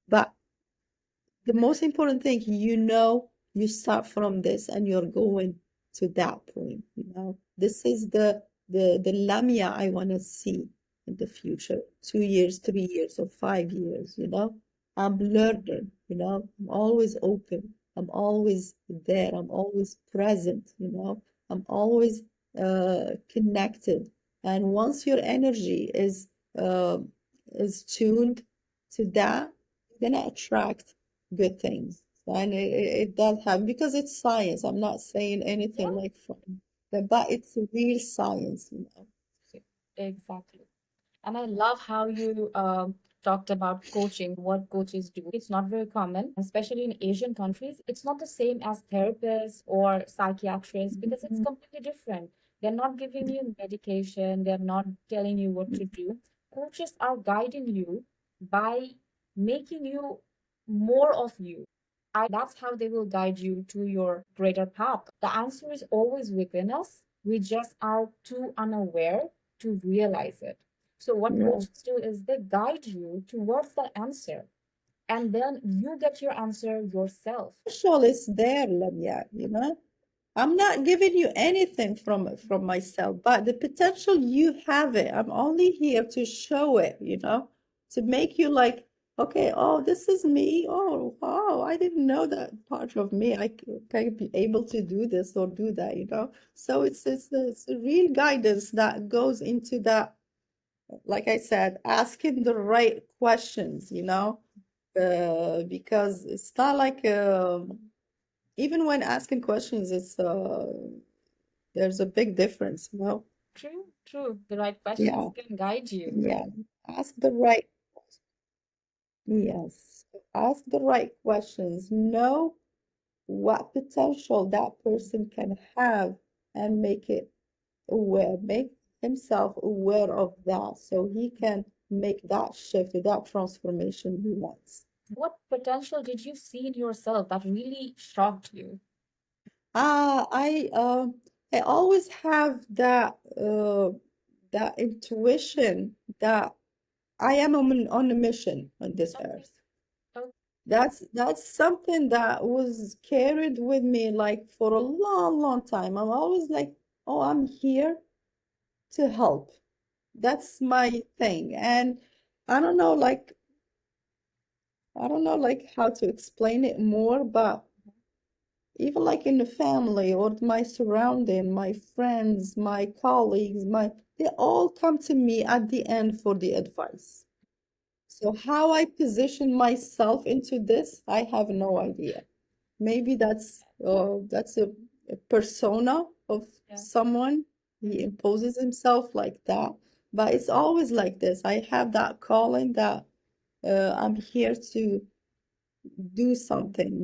But the most important thing, you start from this and you're going to that point. This is the Lamia I want to see in the future, 2 years, 3 years, or 5 years. I'm learning. I'm always open. I'm always there. I'm always present. I'm always connected. And once your energy uh, is tuned to that, you're gonna attract good things. And it does have, because it's science. I'm not saying anything Yeah. like but it's real science. Exactly. And I love how you talked about coaching, what coaches do. It's not very common, especially in Asian countries. It's not the same as therapists or psychiatrists because it's completely different. They're not giving you medication, they're not telling you what to do. Coaches are guiding you by making you more of you. That's how they will guide you to your greater path. The answer is always within us. We just are too unaware to realize it. So what Yeah. coaches do is they guide you towards the answer, and then you get your answer yourself. Potential is there, Lamia. I'm not giving you anything from myself, but the potential, you have it. I'm only here to show it, to make you like, okay, oh, this is me. Oh, wow, I didn't know that part of me. Can be able to do this or do that. So it's a real guidance that goes into that, like I said, asking the right questions, because it's not like even when asking questions, there's a big difference. True, true. The right questions Yeah, can guide you. yeah. Ask the right, yes. Ask the right questions. Know what potential that person can have and make it aware, make himself aware of that so he can make that shift, that transformation he wants. What potential did you see in yourself that really shocked you? I always have that intuition that I am on a mission on this Okay. earth. Oh, That's something that was carried with me like for a long, long time. I'm always like, oh, I'm here to help. That's my thing. And I don't know, like I don't know like how to explain it more, but even like in the family or my surrounding, my friends, my colleagues, they all come to me at the end for the advice. So how I position myself into this, I have no idea. Maybe that's a persona of Yeah. someone. He imposes himself like that. But it's always like this. I have that calling that I'm here to do something,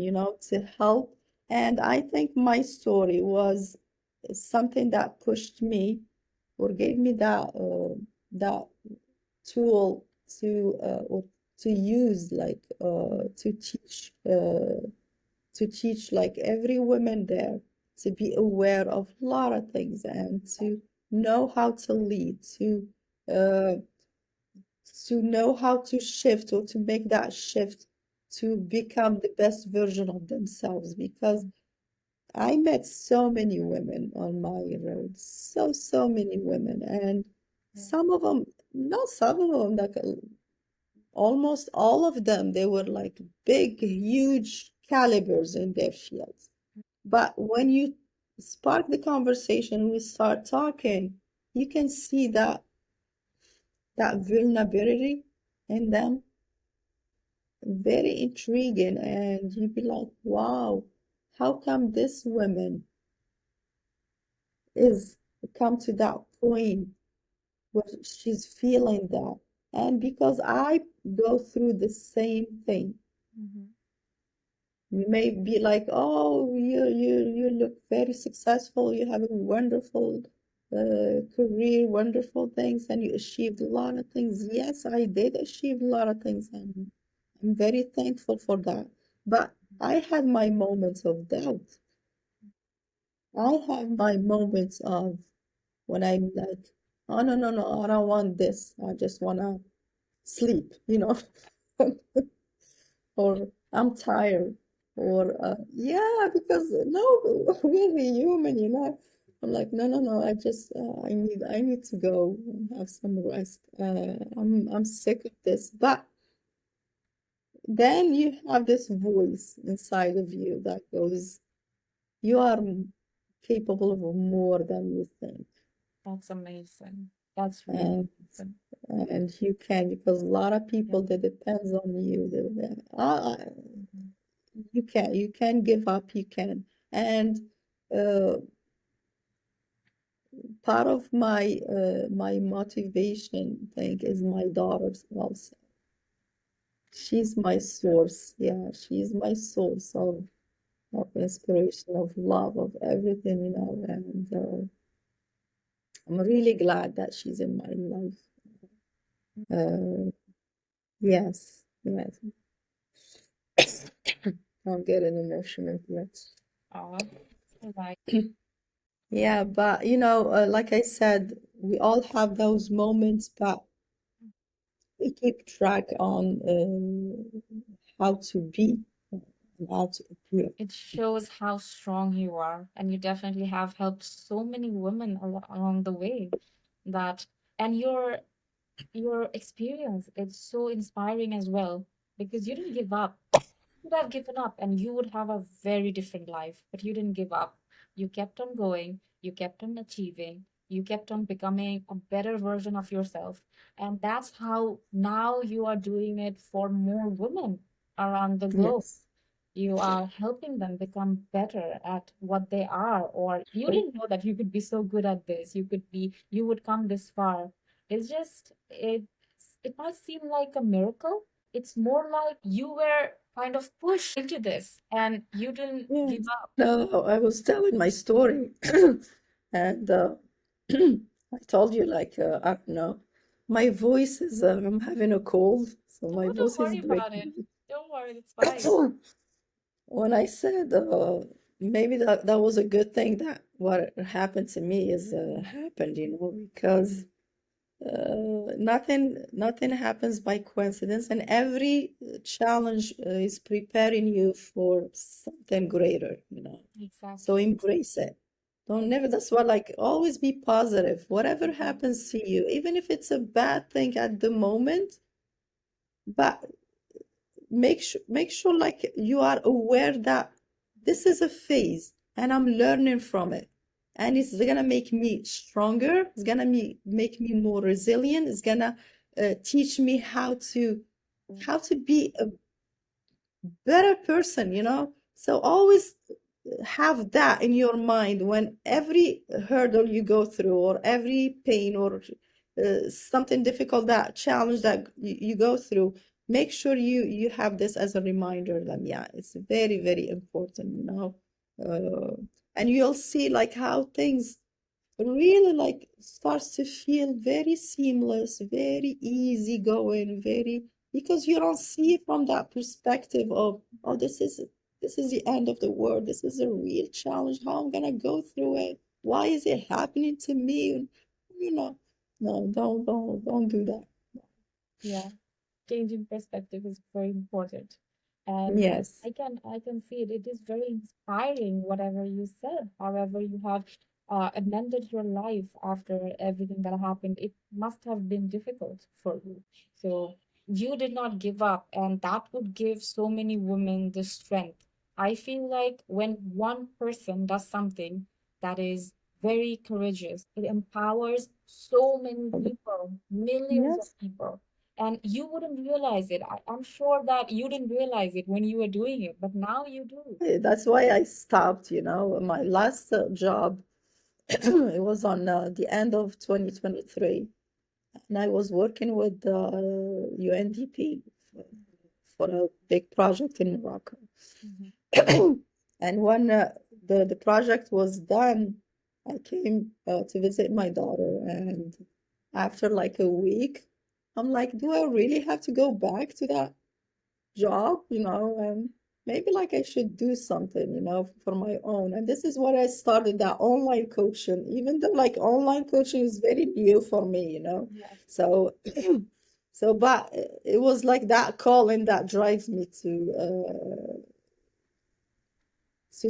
to help. And I think my story was something that pushed me or gave me that tool or to use, like to teach like every woman there to be aware of a lot of things and to know how to lead, uh, to know how to shift or to make that shift to become the best version of themselves. Because I met so many women on my road, so many women, and Yeah. some of them, not some of them, like almost all of them, they were like big, huge calibers in their fields. But when you spark the conversation, we start talking, you can see that vulnerability in them, very intriguing, and you'd be like, wow, how come this woman is come to that point where she's feeling that? And because I go through the same thing, Mhm. you may be like, oh, you look very successful, you have a wonderful career, wonderful things, and you achieved a lot of things. Yes, I did achieve a lot of things, and I'm very thankful for that. But I had my moments of doubt. I have my moments of when I'm like, oh, no, no, no, I don't want this. I just want to sleep. Or I'm tired, or yeah, because no, we're human. I'm like, no, no, no, I need to go and have some rest. I'm sick of this. But then you have this voice inside of you that goes, you are capable of more than you think. That's amazing. That's really And amazing. you can, because a lot of Yeah. people that depends on you. Mhm. You can give up, you can. And uh, part of my motivation thing is my daughters also. She's my source. Yeah, she's my source of inspiration, of love, of everything. And I'm really glad that she's in my life. Uh, yes, yes. I'm getting emotional here. Aw, all right. Yeah, but like I said, we all have those moments, but we keep track on how to be and how to appear. It shows how strong you are, and you definitely have helped so many women along the way. That and your experience is so inspiring as well because you didn't give up. You would have given up and you would have a very different life, but you didn't give up. You kept on going, you kept on achieving, you kept on becoming a better version of yourself. And that's how now you are doing it for more women around the globe. Yes. You are helping them become better at what they are, or you didn't know that you could be so good at this. You would come this far. It might seem like a miracle. It's more like you were kind of pushed into this and you didn't give Yes. up. No, I was telling my story, and I told you, like, I don't know, my voice is, I'm having a cold, so my Oh, don't voice is worry about it. breaking. Don't worry, it's fine. When I said maybe that was a good thing that what happened to me is happened, because nothing happens by coincidence, and every challenge is preparing you for something greater. So Exactly. embrace it. Don't never. Exactly. That's what, like, always be positive. Whatever Mhm. happens to you, even if it's a bad thing at the moment, but make sure like you are aware that this is a phase and I'm learning from it, and it's gonna make me stronger, it's gonna make me more resilient, it's gonna teach me how to how to be a better person, you know? So always have that in your mind when every hurdle you go through, or every pain, or something difficult, that challenge that you go through, make sure you have this as a reminder. That yeah, it's very, very important, you know. And you'll see like how things really like starts to feel very seamless, very easy going, very, because you don't see it from that perspective of, oh, this is the end of the world. This is a real challenge. How I'm gonna go through it? Why is it happening to me? You know, no, don't do that. Yeah, changing perspective is very important. And Yes. I can see it. It is very inspiring, whatever you said. However, you have amended your life after everything that happened. It must have been difficult for you. So you did not give up, and that would give so many women the strength. I feel like when one person does something that is very courageous, it empowers so many people, millions of Yes. people, and you wouldn't realize it. I'm sure that you didn't realize it when you were doing it, but now you do. That's why I stopped, you know, my last job. It was on the end of 2023. And I was working with UNDP for a big project in Morocco. Mhm. And when the project was done, I came to visit my daughter, and after like a week, I'm like, do I really have to go back to that job, you know, and maybe like I should do something, you know, for my own. And this is what I started, that online coaching, even though like online coaching is very new for me, you know. Yeah. So but it was like that calling that drives me to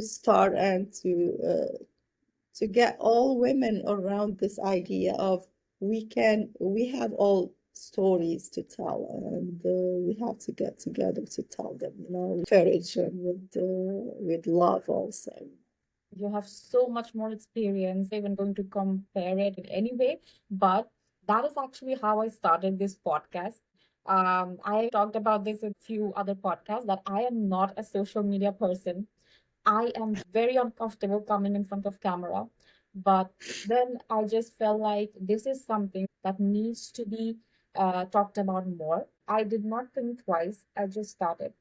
start and to get all women around this idea of we have all stories to tell, and we have to get together to tell them, you know, courage and with love also. You have so much more experience. Even going to compare it in any way, but that is actually how I started this podcast. I talked about this in a few other podcasts that I am not a social media person. I am very uncomfortable coming in front of camera, but then I just felt like this is something that needs to be talked about more. I did not think twice. I just started.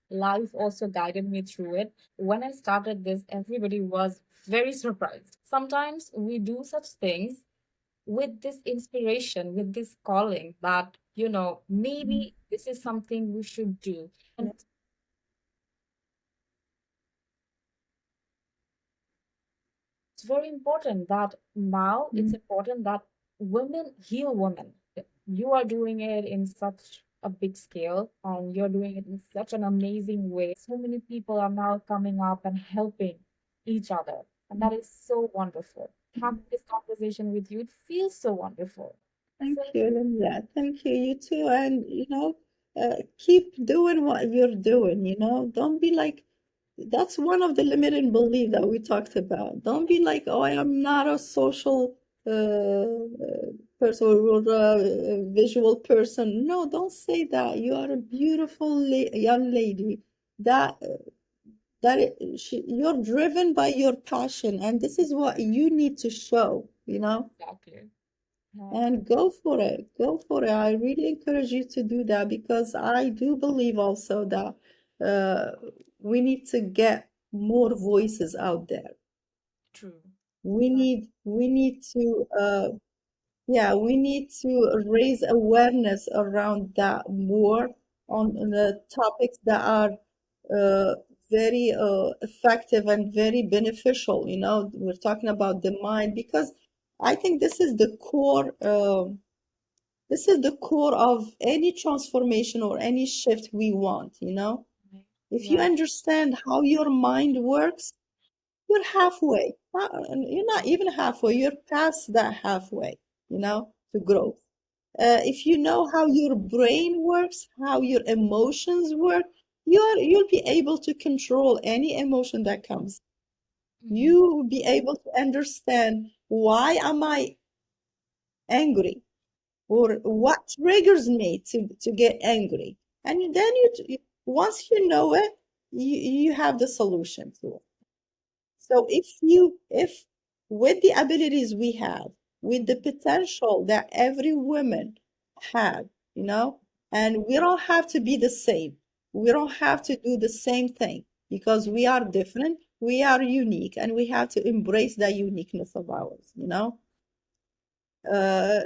Life also guided me through it. When I started this, everybody was very surprised. Sometimes we do such things with this inspiration, with this calling that, maybe this is something we should do. And Yeah. it's very important that now it's Mm. important that women heal women. You are doing it in such a big scale and you're doing it in such an amazing way. So many people are now coming up and helping each other. And that is so wonderful. Having this conversation with you, it feels so wonderful. Thank So, you, Lamyaa. Thank you. You too. And, you know, keep doing what you're doing, you know. Don't be like, that's one of the limiting belief that we talked about. Don't be like, oh, I am not a social person or a visual person. No, don't say that. You are a beautiful young lady. That you're driven by your passion, and this is what you need to show, you know. exactly. Yeah, And go for it. Go for it. I really encourage you to do that, because I do believe also that uh, we need to get more voices out there. true. We need to yeah, we need to raise awareness around that more on the topics that are uh, very effective and very beneficial. You know, we're talking about the mind, because I think this is the core of any transformation or any shift we want, you know? Right. If you Yeah. understand how your mind works, you're halfway. You're not even halfway, you're past that halfway, you know, to growth. If you know how your brain works, how your emotions work, you'll be able to control any emotion that comes. Mhm. You will be able to understand, why am I angry? Or what triggers me to get angry? And then once you know it, you have the solution to it. So if with the abilities we have, with the potential that every woman have, you know, and we don't have to be the same. We don't have to do the same thing because we are different, we are unique, and we have to embrace that uniqueness of ours, you know. Uh,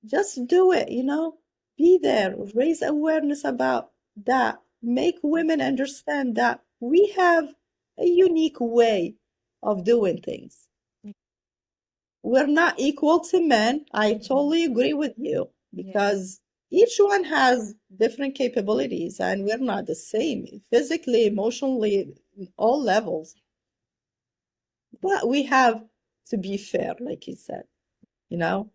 just do it, you know. Be there, raise awareness about that, make women understand that we have a unique way of doing things. We're not equal to men. I Mhm. totally agree with you Yeah, because each one has different capabilities and we're not the same physically, emotionally, all levels. But we have to be fair, like you said, you know.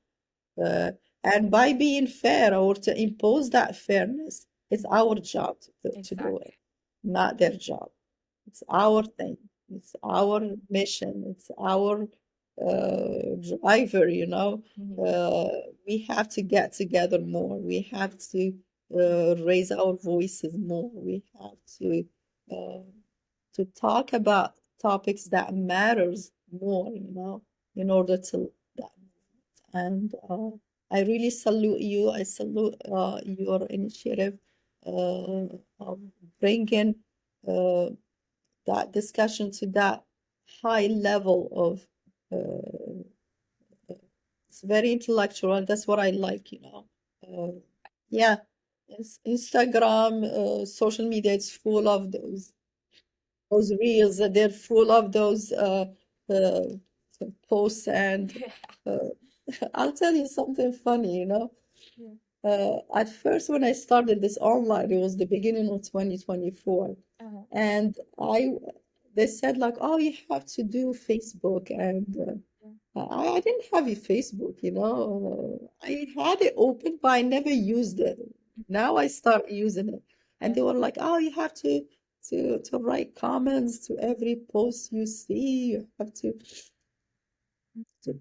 Uh, and by being fair or to impose that fairness, it's our job to do it, exactly. not their job. It's our thing. It's our mission. It's our driver, you know. Mhm. Uh, we have to get together more. We have to raise our voices more. We have uh, to talk about topics that matters more, you know, in order to that. And I really salute you. I salute your initiative of bringing uh, that discussion to that high level of it's very intellectual, and that's what I like, you know. Yeah, Instagram, social media, it's full of those reels. They're full of those uh, posts, and uh, I'll tell you something funny, you know. Yeah. At first, when I started this online, it was the beginning of 2024, Uh-huh. and they said like, oh, you have to do Facebook, and Yeah. I didn't have a Facebook, you know. I had it open, but I never used it. Now I start using it, and Yeah. they were like, oh, you have to write comments to every post you see. You have to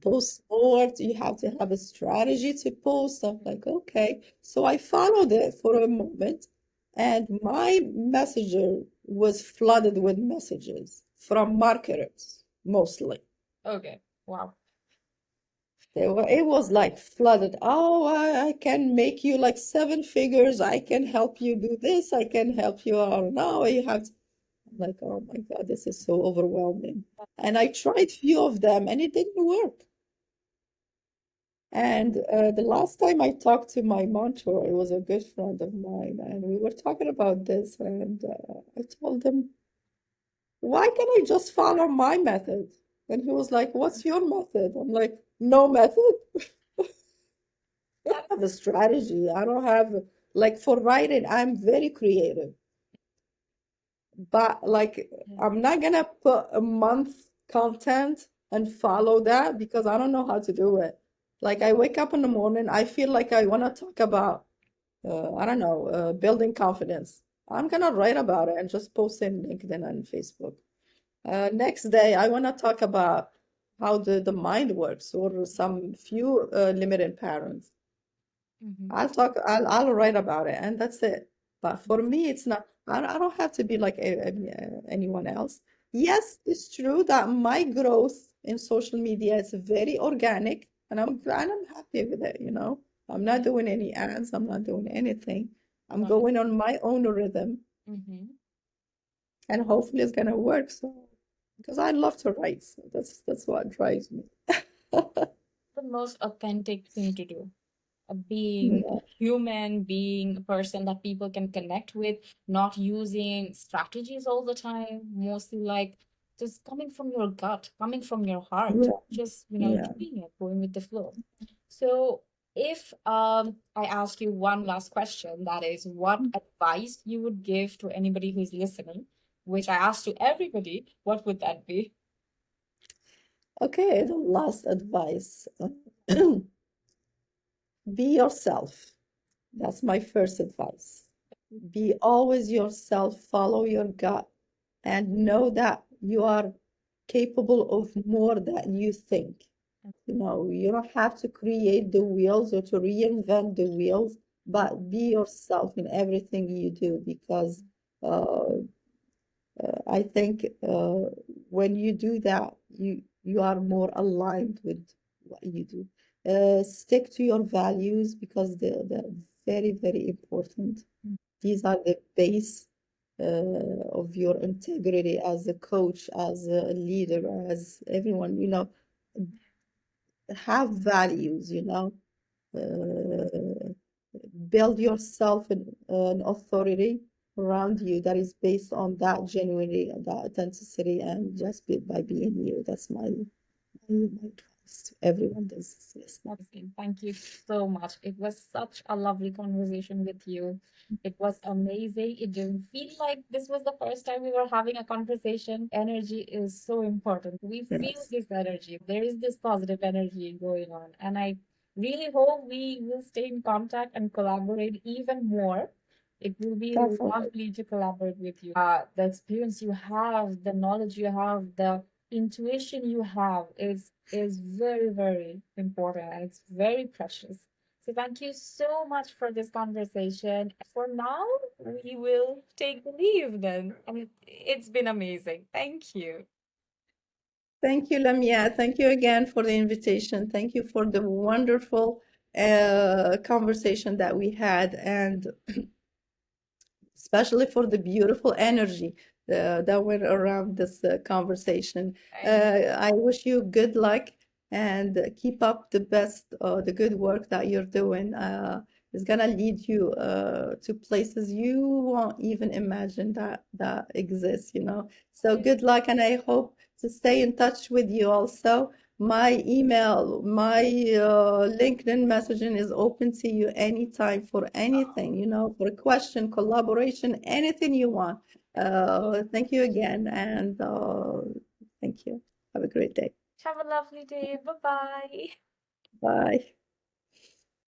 post more. You have to have a strategy to post. I'm like, okay. So I followed it for a moment, and my messenger was flooded with messages from marketers mostly. Okay. Wow. It was like flooded. Oh, I can make you like seven figures. I can help you do this. I can help you out now. You have to. I'm like, oh my God, this is so overwhelming. And I tried few of them and it didn't work. And the last time I talked to my mentor, it was a good friend of mine, and we were talking about this. And I told him, why can't I just follow my method? And he was like, what's your method? I'm like, no method. I don't have a strategy. I don't have, like, for writing, I'm very creative. But, like, Yeah. I'm not gonna put a month content and follow that because I don't know how to do it. Like, I wake up in the morning, I feel like I want to talk about I don't know, building confidence. I'm gonna write about it and just post in LinkedIn and Facebook. Next day, I want to talk about how the mind works or some few limited patterns. Mm-hmm. I'll write about it, and that's it. But for me, it's not, I don't have to be like anyone else. Yes, it's true that my growth in social media is very organic, and I'm happy with it, you know. I'm not Yeah. doing any ads, I'm not doing anything. I'm Right. going on my own rhythm, Mm-hmm. and hopefully it's gonna work. So, because I love to write, so that's what drives me. The most authentic thing to do. Being Yeah, human, being a person that people can connect with, not using strategies all the time, mostly like just coming from your gut, coming from your heart, yeah, just yeah. doing it, going with the flow. So if I ask you one last question, that is, what advice you would give to anybody who's listening, which I asked to everybody, what would that be? Okay, the last advice. Be yourself. That's my first advice. Be always yourself, follow your gut, and know that you are capable of more than you think. You know, you don't have to create the wheels or to reinvent the wheels. but be yourself in everything you do, because uh, I think when you do that, you are more aligned with what you do. Stick to your values, because they're very, very important. These are the base of your integrity as a coach, as a leader, as everyone, have values, uh, build yourself an authority around you that is based on that genuinity, that authenticity, and just by being you. That's my advice to everyone that's listening. Amazing. Thank you so much. It was such a lovely conversation with you. It was amazing. It didn't feel like this was the first time we were having a conversation. Energy is so important. We feel Yes, this energy. There is this positive energy going on. And I really hope we will stay in contact and collaborate even more. It will be definitely. lovely to collaborate with you. The experience you have, the knowledge you have, the intuition you have is very, very important, and it's very precious. So thank you so much for this conversation. For now, we will take leave then. I mean, it's been amazing. Thank you. Thank you, Lamia. Thank you again for the invitation. Thank you for the wonderful conversation that we had, and especially for the beautiful energy that went around this conversation. I wish you good luck, and keep up the good work that you're doing. It's gonna lead you to places you won't even imagine that exists, So good luck, and I hope to stay in touch with you also. My email, my LinkedIn messaging is open to you anytime for anything, for a question, collaboration, anything you want. Thank you again, and thank you. Have a great day. Have a lovely day. Bye bye. Bye.